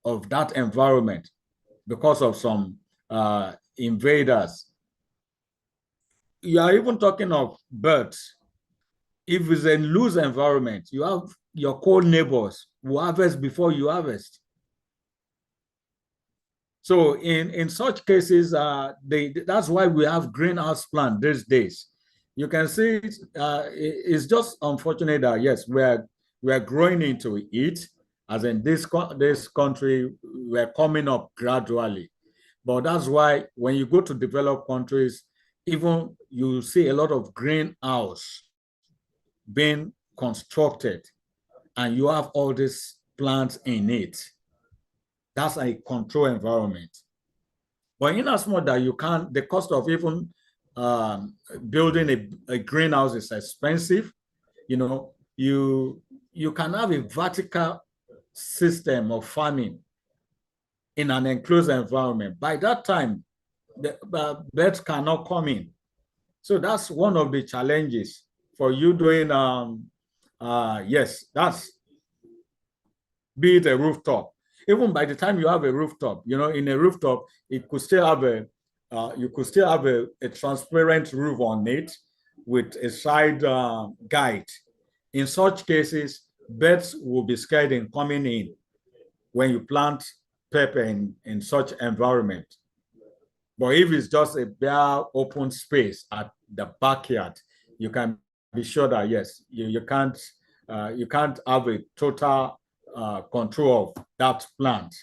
of that environment because of some invaders. You are even talking of birds. If it's a loose environment, you have your co-neighbors who harvest before you harvest. So in such cases, that's why we have greenhouse plant these days. You can see it's just unfortunate that yes, we're growing into it, as in this country, we're coming up gradually. But that's why when you go to developed countries, even you see a lot of greenhouse being constructed, and you have all these plants in it. That's a control environment. But in as much that you can't, the cost of even building a greenhouse is expensive. You know, you can have a vertical system of farming in an enclosed environment. By that time, the birds cannot come in. So that's one of the challenges for you doing, yes, that's, be it a rooftop. Even by the time you have a rooftop, you know, in a rooftop, it could still have you could still have a transparent roof on it with a side guide. In such cases, birds will be scared in coming in when you plant pepper in such environment. But if it's just a bare open space at the backyard, you can be sure that yes, you can't have a total control of that plant.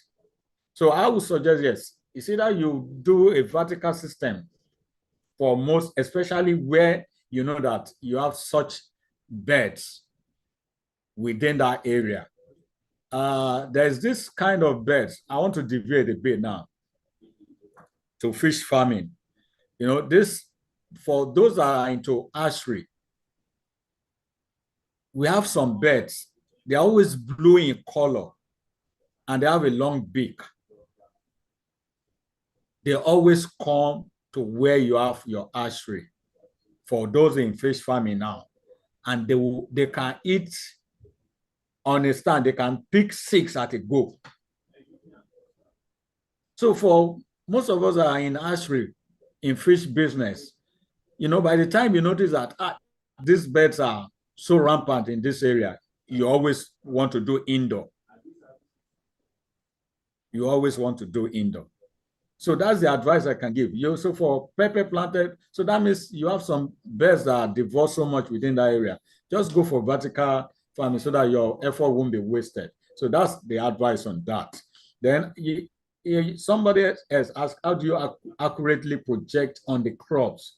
So I would suggest yes, it's either you do a vertical system for most, especially where you know that you have such beds within that area. There's this kind of beds. I want to deviate a bit now to fish farming. You know, this, for those that are into hatchery, we have some birds. They're always blue in color and they have a long beak. They always come to where you have your hatchery for those in fish farming now. And they can eat on a stand, they can pick 6 at a go. So for most of us that are in hatchery, in fish business, you know, by the time you notice that these beds are so rampant in this area, you always want to do indoor. You always want to do indoor. So that's the advice I can give. You also for pepper planted, so that means you have some beds that are divorced so much within that area. Just go for vertical farming so that your effort won't be wasted. So that's the advice on that. Then somebody else asked, how do you accurately project on the crops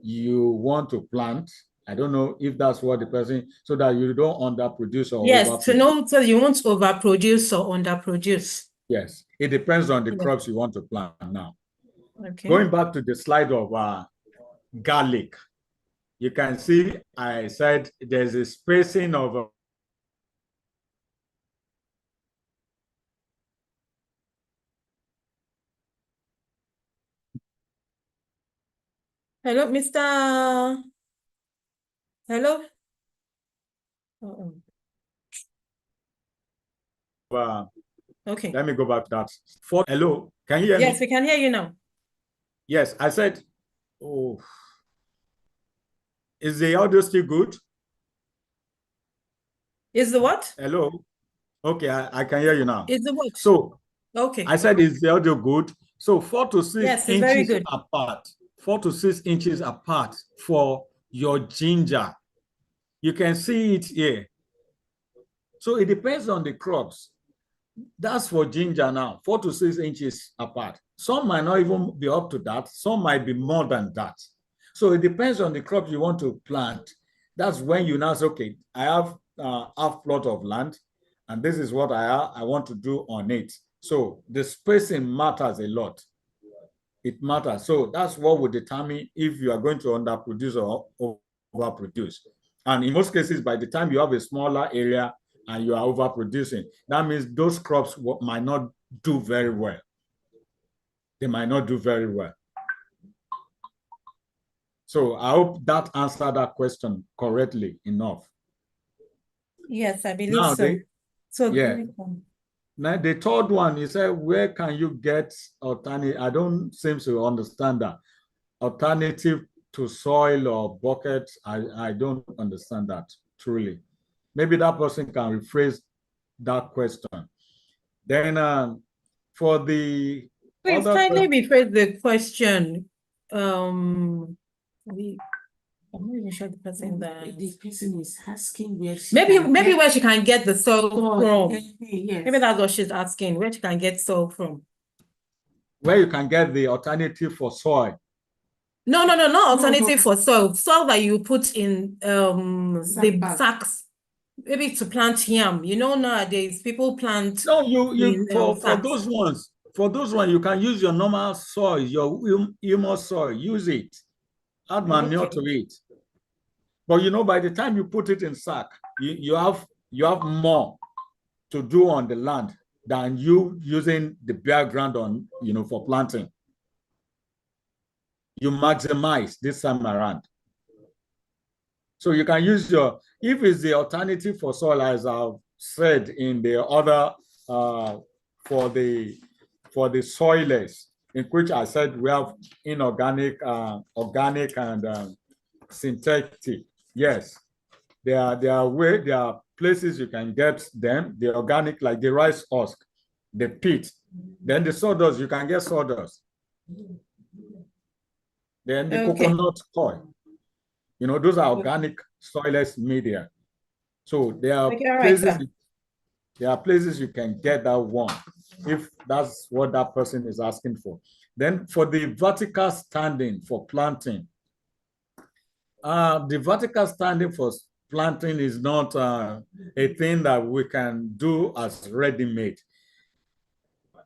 you want to plant? I don't know if that's what the person, so that you don't underproduce or Yes, to overproduce. know, so you won't overproduce or underproduce. Yes, it depends on the Yeah. crops you want to plant now. Okay. Going back to the slide of garlic, you can see I said there's a spacing of Hello, Mr. Hello? Uh-oh. Okay. let me go back to that. Hello, can you hear Yes, me? we can hear you now. Yes, I said, oh, is the audio still good? Is the what? Hello? Okay, I can hear you now. Is the what? So Okay. I said, is the audio good? So 4 to 6 Yes, it's very inches good. apart, 4 to 6 inches apart for your ginger. You can see it here. So it depends on the crops. That's for ginger now, 4 to 6 inches apart. Some might not even be up to that. Some might be more than that. So it depends on the crop you want to plant. That's when you now say, okay, I have half plot of land, and this is what I want to do on it. So the spacing matters a lot. It matters. So that's what will determine if you are going to underproduce or overproduce. And in most cases, by the time you have a smaller area and you are overproducing, that means those crops might not do very well. They might not do very well. So I hope that answered that question correctly enough. Yes, I believe Now, so. yeah. Now the third one, you said, where can you get alternative? I don't seem to understand that. Alternative to soil or bucket. I don't understand that truly. Maybe that person can rephrase that question. Then for the Please other kindly question, rephrase the question. I'm not even sure the person that. The person is asking where she Maybe can maybe get where she can get the soil soil. from. Yes. Maybe that's what she's asking, where she can get soil from. where you can get the alternative for soil. No, not No. alternative for soil. Soil that you put in the Sack bag. sacks. Maybe to plant yam. You know, nowadays people plant No, you in for sacks. those ones, you can use your normal soil, your humus soil, use it, add manure to it. But you know, by the time you put it in sack, you have more to do on the land than you using the bare ground on, for planting. You maximize this time around. So you can use if it's the alternative for soil, as I've said in the other, for the soilers, in which I said we have inorganic, organic, and synthetic. Yes, there are places you can get them. The organic, like the rice husk, the pit, then the sawdust, you can get sawdust. Then the coconut coir. Those are organic soilless media. So there are places you can get that one, if that's what that person is asking for. Then for the vertical standing for planting, the vertical standing for planting is not a thing that we can do as ready-made.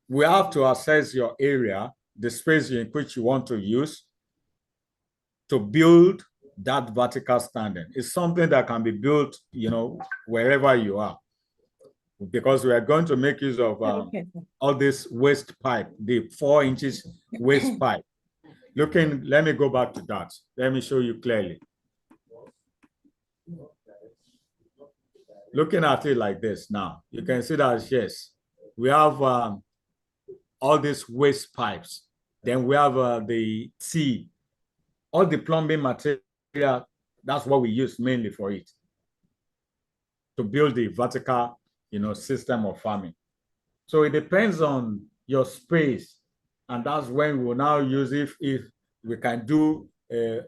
We have to assess your area, the space in which you want to use to build that vertical standing. It's something that can be built, wherever you are, because we are going to make use of all this waste pipe, the 4 inches waste pipe. Let me go back to that. Let me show you clearly. Looking at it like this now, you can see that, yes, we have all these waste pipes. Then we have the T, all the plumbing material That's what we use mainly for it, to build the vertical, system of farming. So it depends on your space, and that's when we will now use if we can do a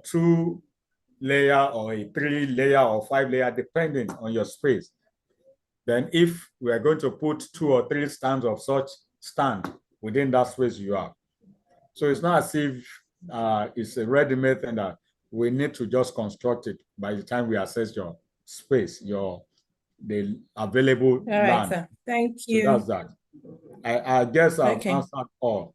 2-layer or a 3-layer or 5-layer, depending on your space. Then if we are going to put 2 or 3 stands of such stand within that space you have. So it's not as if it's a ready-made thing that we need to just construct it by the time we assess your space, the available All right, land. sir. Thank So you. that's that. I guess I've Okay. answered all.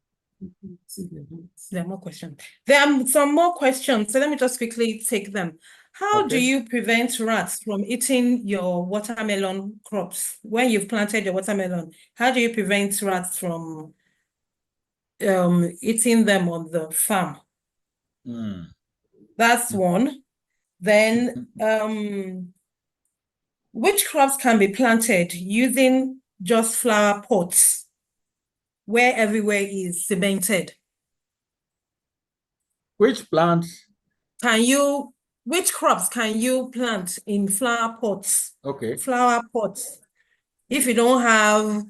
There are more questions. There are some more questions, so let me just quickly take them. How do Okay. you prevent rats from eating your watermelon crops when you've planted your watermelon? How do you prevent rats from eating them on the farm? That's one. Then which crops can be planted using just flower pots where everywhere is cemented? Which plants? Which crops can you plant in flower pots? Okay. Flower pots. If you don't have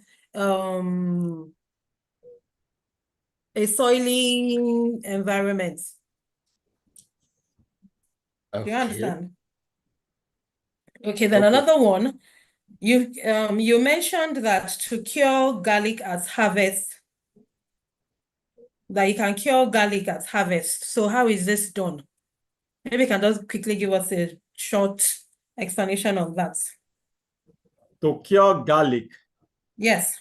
a soily environment. Do you understand? Okay, then Okay. another one. You mentioned that to cure garlic at harvest, that you can cure garlic at harvest. So how is this done? Maybe you can just quickly give us a short explanation on that. To cure garlic. Yes.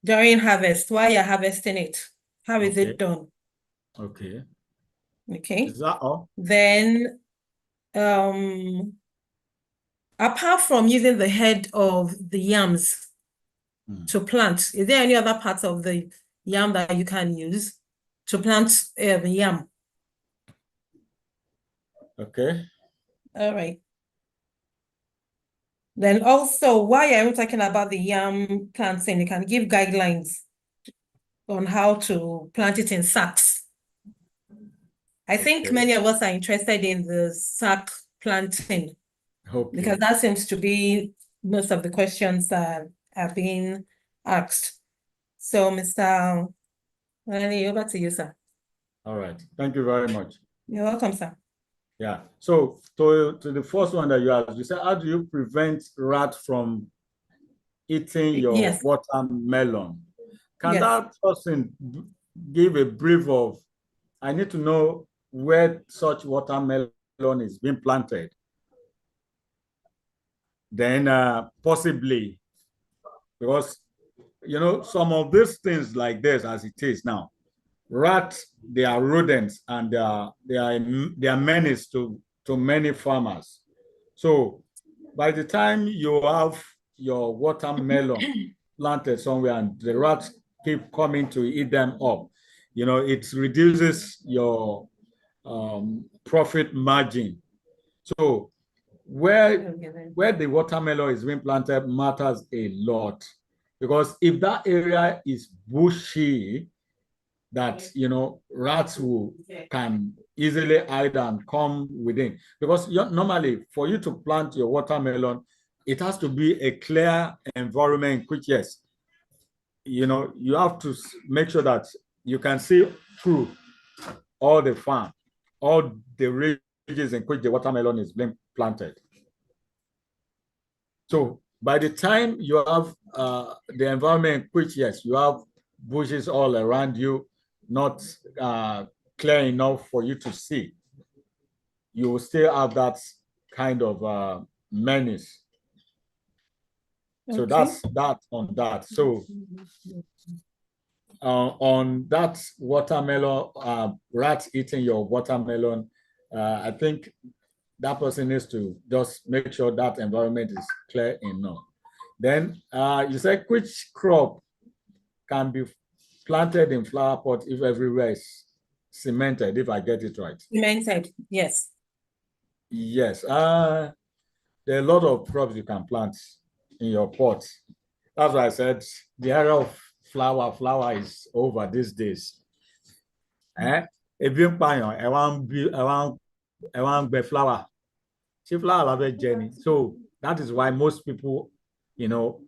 During harvest, while you're harvesting it, how is it done? Okay. Okay. Is that all? Then, apart from using the head of the yams to plant, is there any other part of the yam that you can use to plant the yam? Okay. All right. Then also, while you're talking about the yam planting, you can give guidelines on how to plant it in sacks. I think many of us are interested in the sack planting because that seems to be most of the questions that are being asked. So, Mr. Olani, over to you, sir. All right. Thank you very much. You're welcome, sir. Yeah. So to the first one that you asked, you said, how do you prevent rat from eating your watermelon? Can that person give a brief of, I need to know where such watermelon is being planted? Then possibly, because, some of these things like this as it is now, rats, they are rodents and they are menace to many farmers. So by the time you have your watermelon planted somewhere and the rats keep coming to eat them up, it reduces your profit margin. So where the watermelon is being planted matters a lot, because if that area is bushy, that rats can easily hide and come within, because normally for you to plant your watermelon, it has to be a clear environment, which you have to make sure that you can see through all the farm, all the ridges in which the watermelon is being planted. So by the time you have the environment, which you have bushes all around you, not clear enough for you to see, you will still have that kind of menace. So that's that on that. So on that watermelon, rats eating your watermelon, I think that person needs to just make sure that environment is clear enough. Then you said which crop can be planted in flower pot if everywhere is cemented, if I get it right? Cemented, yes. Yes. There are a lot of crops you can plant in your pot. That's why I said the era of flower is over these days. If you want want the flower. See flower love it, Jenny. So that is why most people, you know,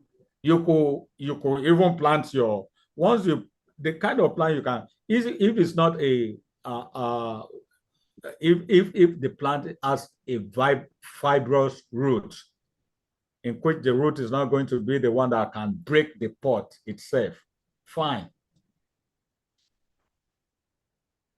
you could even plant your once you the kind of plant you can if it's not a if the plant has a fibrous root, in which the root is not going to be the one that can break the pot itself, fine.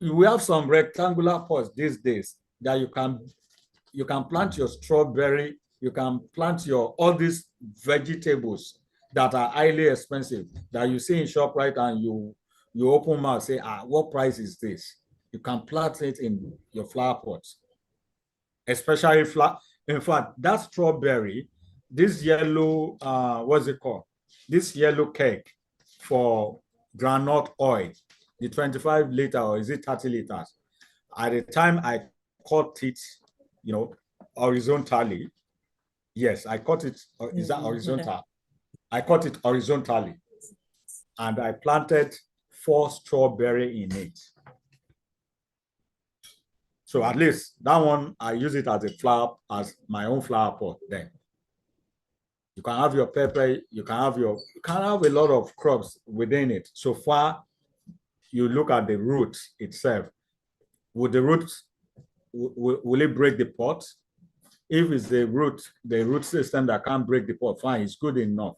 We have some rectangular pots these days that you can plant your strawberry, you can plant your all these vegetables that are highly expensive that you see in ShopRite and you open mouth say, what price is this? You can plant it in your flower pots, especially flower. In fact, that strawberry, this yellow, what's it called? This yellow cake for groundnut oil, the 25 liter or is it 30 liters? At the time I cut it, you know, horizontally. Yes, I cut it. Is that horizontal? I cut it horizontally, and I planted 4 strawberry in it. So at least that one, I use it as a flower, as my own flower pot. Then you can have your pepper, you can have a lot of crops within it. So far, you look at the root itself. Would the roots will it break the pot? If it's the root system that can't break the pot, fine, it's good enough.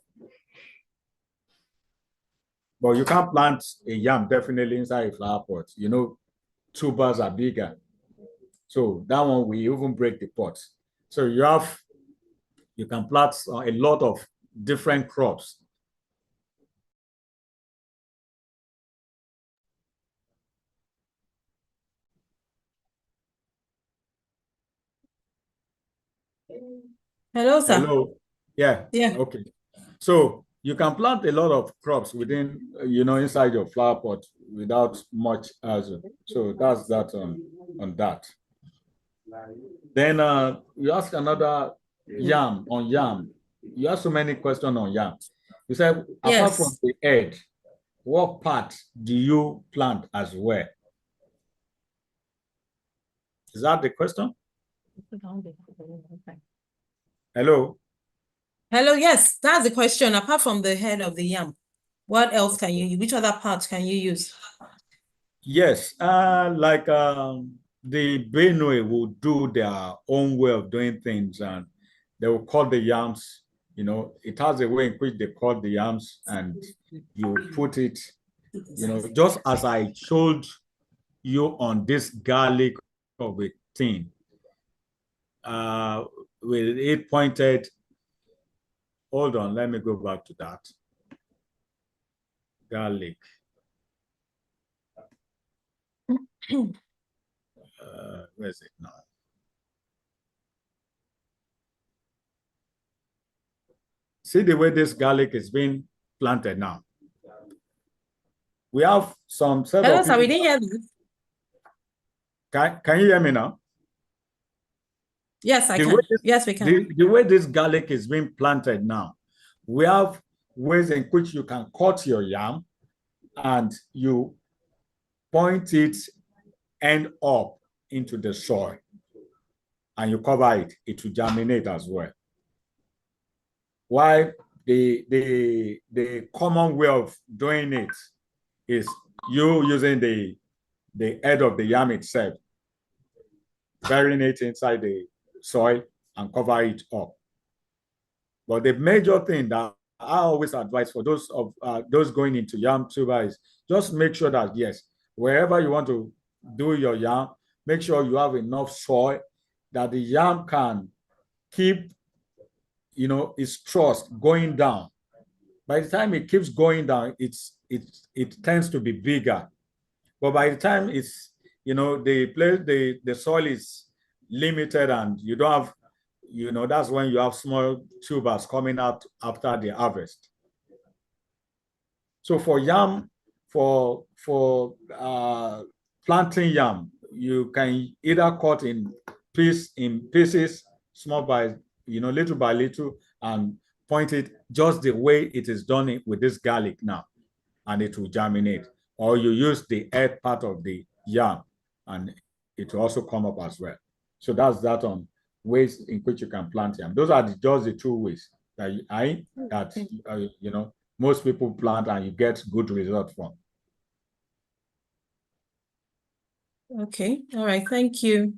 But you can't plant a yam definitely inside a flower pot. You know, tubers are bigger. So that one will even break the pot. So you can plant a lot of different crops. Hello, sir. Hello. Yeah. Yeah. Okay. So you can plant a lot of crops within, you know, inside your flower pot without much hassle. So that's that on that. Then you ask another yam on yam. You ask so many questions on yam. You said, apart from the head, what part do you plant as well? Is that the question? Hello? Hello, yes, that's the question. Apart from the head of the yam, what else can you use? Which other parts can you use? Yes, like the Benue will do their own way of doing things, and they will cut the yams. You know, it has a way in which they cut the yams, and you put it, you know, just as I showed you on this garlic of a thing, with it pointed. Hold on, let me go back to that. Garlic. Where is it now? See the way this garlic is being planted now. We have some several. Hello, sir, we didn't hear this. Can you hear me now? Yes, I can. Yes, we can. The way this garlic is being planted now, we have ways in which you can cut your yam and you point it end up into the soil and you cover it, it will germinate as well. Why the common way of doing it is you using the head of the yam itself, burying it inside the soil and cover it up. But the major thing that I always advise for those going into yam tuber is just make sure that, yes, wherever you want to do your yam, make sure you have enough soil that the yam can keep, you know, its thrust going down. By the time it keeps going down, it tends to be bigger. But by the time it's, you know, the soil is limited and you don't have, you know, that's when you have small tubers coming out after the harvest. So for yam, for planting yam, you can either cut in pieces, small by, you know, little by little, and point it just the way it is done with this garlic now, and it will germinate. Or you use the head part of the yam, and it will also come up as well. So that's that on ways in which you can plant yam. Those are just the two ways that you know, most people plant and you get good result from. Okay, all right, thank you.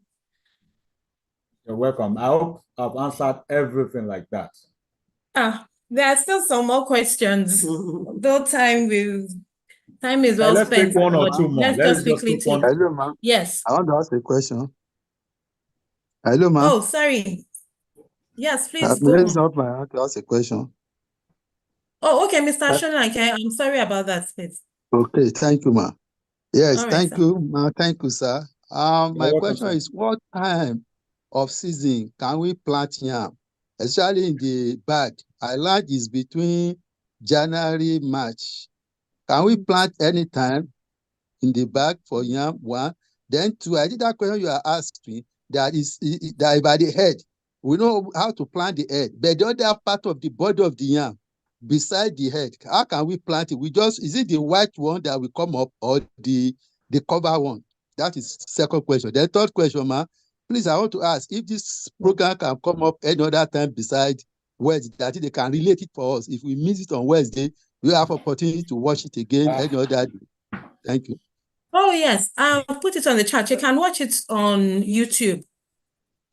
You're welcome. I hope I've answered everything like that. There are still some more questions. Though time is well Let's spent. take one or but two more. Let's Let's just just quickly take one. take. Hello, ma'am. Yes. I want to ask a question. Hello, ma'am. Oh, sorry. Yes, please go Raise on. up my hand to ask a question. Oh, okay, Mr. Uh, Sholanke, I'm sorry about that, please. Okay, thank you, ma'am. Yes, All right, thank sir. you, ma'am. Thank you, sir. My welcome, question sir. is, what time of season can we plant yam, especially in the bag? I learned is between January, March. Can we plant anytime in the bag for yam? One. Then two, I did that question you are asking that is that by the head. We know how to plant the head, but the other part of the body of the yam, beside the head, how can we plant it? Is it the white one that will come up or the cover one? That is second question. The third question, ma, please, I want to ask if this program can come up any other time beside Wednesday, that they can relate it for us. If we miss it on Wednesday, we have opportunity to watch it again any other day. Thank you. Oh, yes, I'll put it on the chat. You can watch it on YouTube.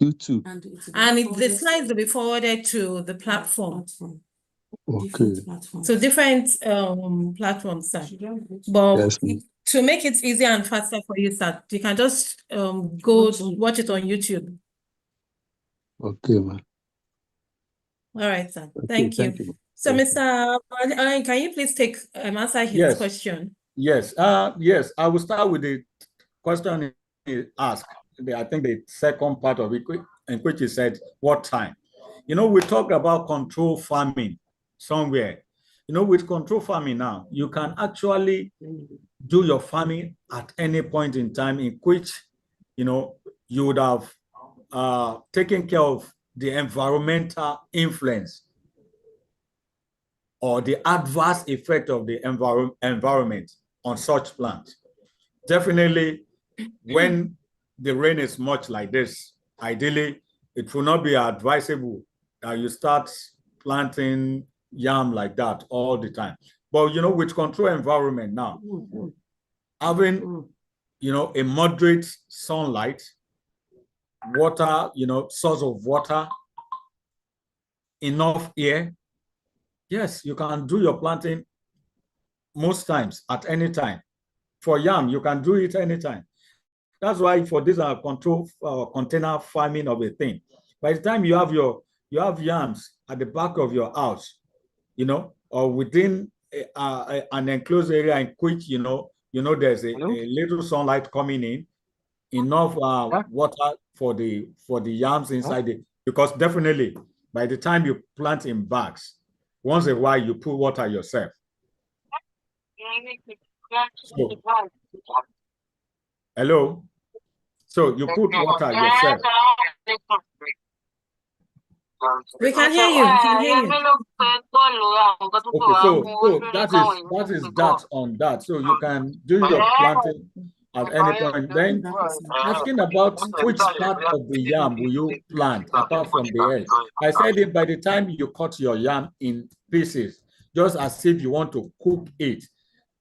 YouTube. And the slides will be forwarded to the platform. Okay. So different platforms, sir. But Yes, ma'am. to make it easier and faster for you, sir, you can just go watch it on YouTube. Okay, ma'am. All right, sir. Okay, Thank you. thank you. So, Thank you. Mr. Can you please answer his Yes. question? Yes. Yes. I will start with the question he asked. I think the second part of it, in which he said, what time? You know, we talked about control farming somewhere. You know, with control farming now, you can actually do your farming at any point in time in which, you know, you would have taken care of the environmental influence or the adverse effect of the environment on such plants. Definitely, when the rain is much like this, ideally, it will not be advisable that you start planting yam like that all the time. But, you know, with control environment now, having, you know, a moderate sunlight, water, you know, source of water, enough air, yes, you can do your planting most times at any time. For yam, you can do it anytime. That's why for this control container farming of a thing, by the time you have yams at the back of your house, you know, or within an enclosed area in which you know there's a little sunlight coming in, enough water for the yams inside it, because definitely by the time you plant in bags, once in a while you put water yourself. So, hello. So you put water yourself. We can hear you. We can hear you. Okay, so that is that on that. So you can do your planting at any point. Then asking about which part of the yam will you plant apart from the head. I said it by the time you cut your yam in pieces, just as if you want to cook it,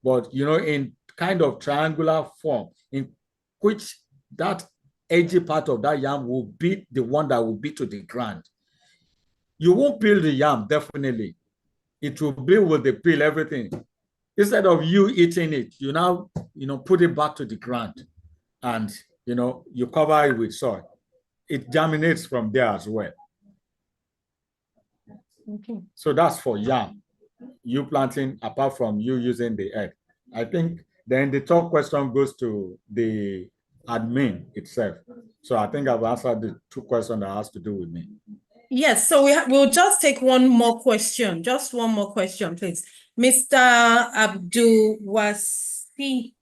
but you know, in kind of triangular form, in which that edgy part of that yam will be the one that will be to the ground. You won't peel the yam, definitely. It will be with the peel, everything. Instead of you eating it, you now, you know, put it back to the ground and, you know, you cover it with soil. It germinates from there as well. Okay. So that's for yam, you planting apart from you using the egg. I think then the third question goes to the admin itself. So I think I've answered the two questions that has to do with me. Yes, so we'll just take one more question. Just one more question, please. Mr. Abdul Wasi,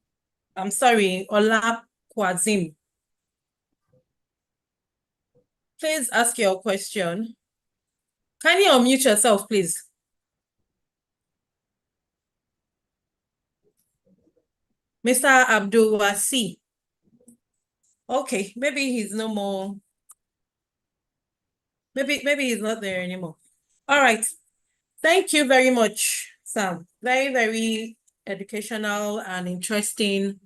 I'm sorry, Ola Kwazim. Please ask your question. Can you unmute yourself, please? Mr. Abdul Wasi. Okay, maybe he's no more Maybe he's not there anymore. All right. Thank you very much, Sam. Very, very educational and interesting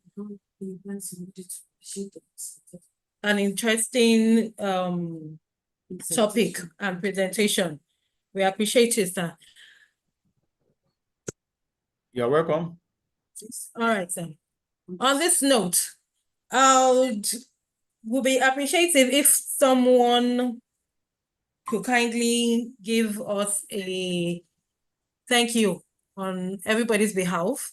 topic and presentation. We appreciate it, sir. You're welcome. All right, sir. On this note, would be appreciative if someone could kindly give us a thank you on everybody's behalf.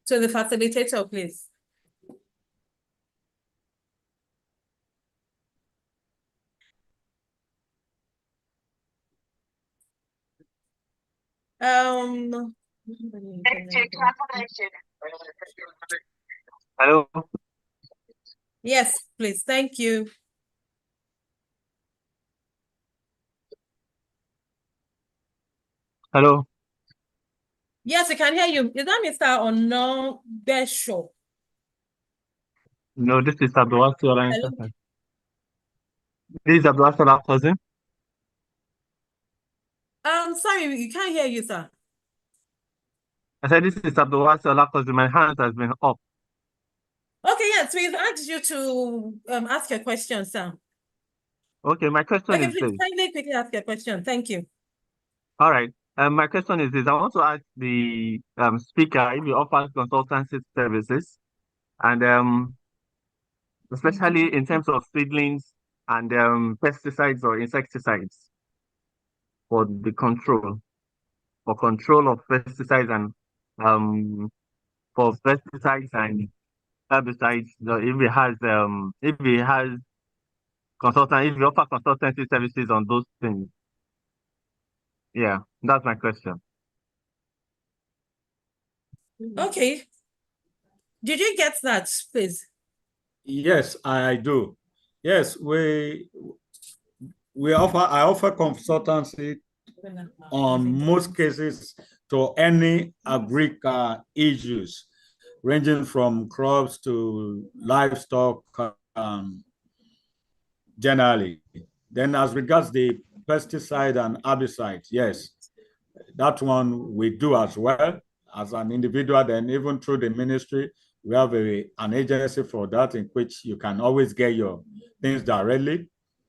So the facilitator, please. Hello. Yes, please. Thank you. Hello. Yes, we can hear you. Is that Mr. Ono Besho? No, this is Abdulwasi Ola Hello. cousin. This is Abdulwasi Ola cousin. Sorry, you can't hear you, sir. I said this is Abdulwasi Ola cousin. My hand has been up. Okay, yes, we've asked you to ask your question, sir. Okay, my question Okay, is please this. kindly quickly ask your question. Thank you. All right. My question is this. I want to ask the speaker if he offers consultancy services, and especially in terms of seedlings and pesticides or insecticides for the control of pesticides and for pesticides and herbicides. If he has if you offer consultancy services on those things. Yeah, that's my question. Okay. Did you get that, please? Yes, I do. Yes, I offer consultancy on most cases to any agri issues, ranging from crops to livestock, generally. Then as regards the pesticide and herbicides, yes, that one we do as well as an individual. Then even through the ministry, we have an agency for that in which you can always get your things directly.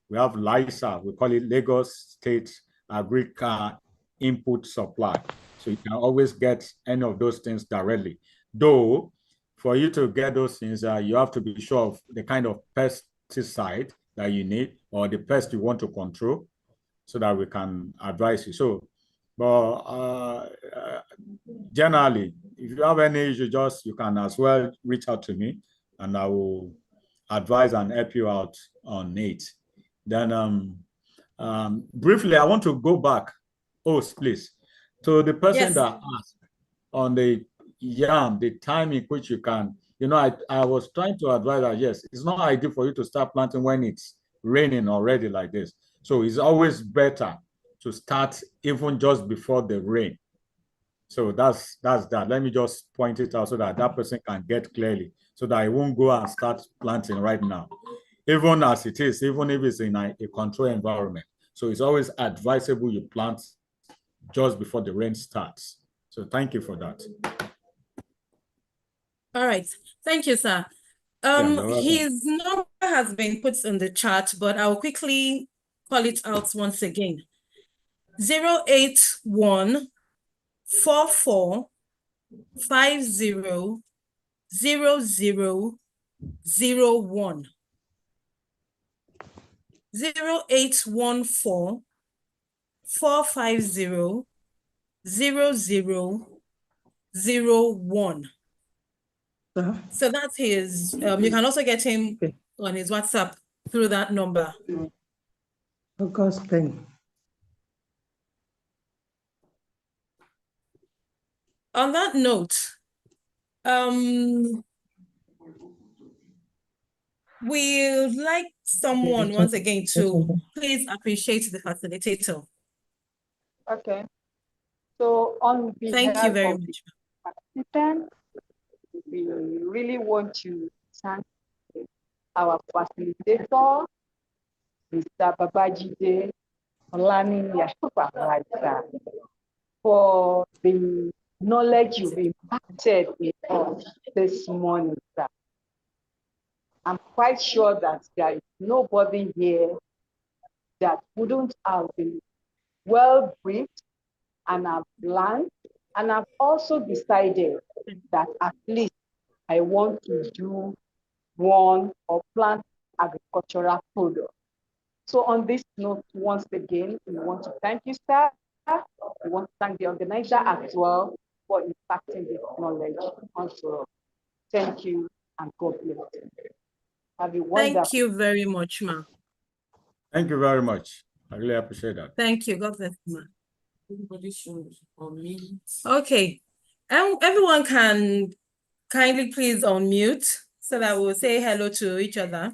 We have LISA, we call it Lagos State Agri Input Supply. So you can always get any of those things directly. Though, for you to get those things, you have to be sure of the kind of pesticide that you need or the pest you want to control so that we can advise you. So, but generally, if you have any issue, you can as well reach out to me and I will advise and help you out on it. Then briefly, I want to go back, please, to the person that asked on the yam, the time in which you can, I was trying to advise that, yes, it's not ideal for you to start planting when it's raining already like this. So it's always better to start even just before the rain. So that's that. Let me just point it out so that that person can get clearly, so that I won't go and start planting right now, even as it is, even if it's in a controlled environment. So it's always advisable you plant just before the rain starts. So thank you for that. All right. Thank you, sir. His number has been put in the chat, but I'll quickly call it out once again. 081 44 50 0001. 0814 450 0001. So that's his. You can also get him on his WhatsApp through that number. August 10. On that note, we'd like someone once again to please appreciate the facilitator. Okay. So on behalf Thank you very of much. participants, we really want to thank our facilitator, Mr. Babajide Olani Yashupa, for the knowledge you've imparted in us this morning, sir. I'm quite sure that there is nobody here that wouldn't have been well briefed and have learned, and I've also decided that at least I want to do one or plant agricultural product. So on this note, once again, we want to thank you, sir. We want to thank the organizer as well for impacting this knowledge onto us. Thank you and God bless you. Have a wonderful. Thank you very much, ma. Thank you very much. I really appreciate that. Thank you. God bless you, ma. Everybody should unmute. Okay. Everyone can kindly please unmute so that we'll say hello to each other.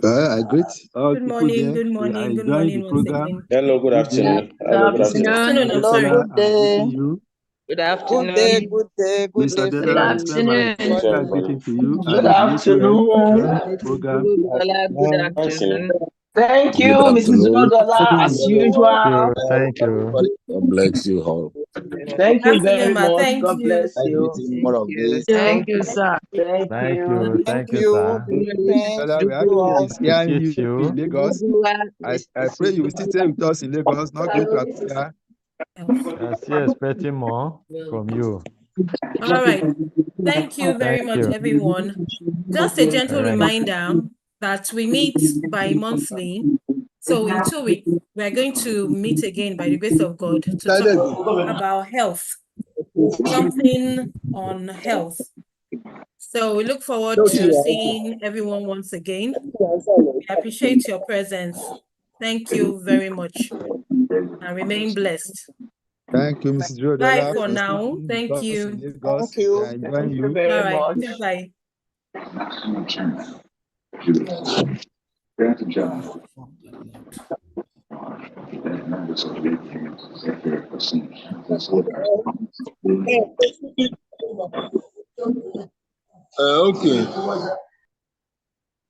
I greet all Good people morning, there. good I morning, good enjoy morning the once program. again. Hello, good afternoon. Hello, good Good afternoon, I'm sorry. Hello, good day. You. Good Good day, afternoon. good day, good Mr. day. Dada, Good I extend my afternoon. Thanks, special everybody. greeting to you. I Good hope you do well. Join the Good program. afternoon. Thank you, Good Mrs. afternoon. Rodola, as usual. Thank you. God bless you all. Thank Good you afternoon, very ma. much. Thank God you. bless Nice you. meeting more of this. Thank you, sir. Thank Thank you. you. Thank Thank you, you. sir. Thanks. Dada, we You happy all. to hearing you Appreciate you. in Lagos. I pray you will still stay with us in Lagos, not going to Abuja. I'm still expecting more from you. All right. Thank you very Thank much, you. everyone. Just a gentle All right. reminder that we meet bi-monthly. So in 2 weeks, we're going to meet again by the grace of God to talk about health, something on health. So we look forward to seeing everyone once again. I appreciate your presence. Thank you very much and remain blessed. Thank you, Mrs. Bye Rodala, for for now. staying Thank with us in you. Lagos. Thank you. We are enjoying Thank you you. very All right. much. Bye. Okay.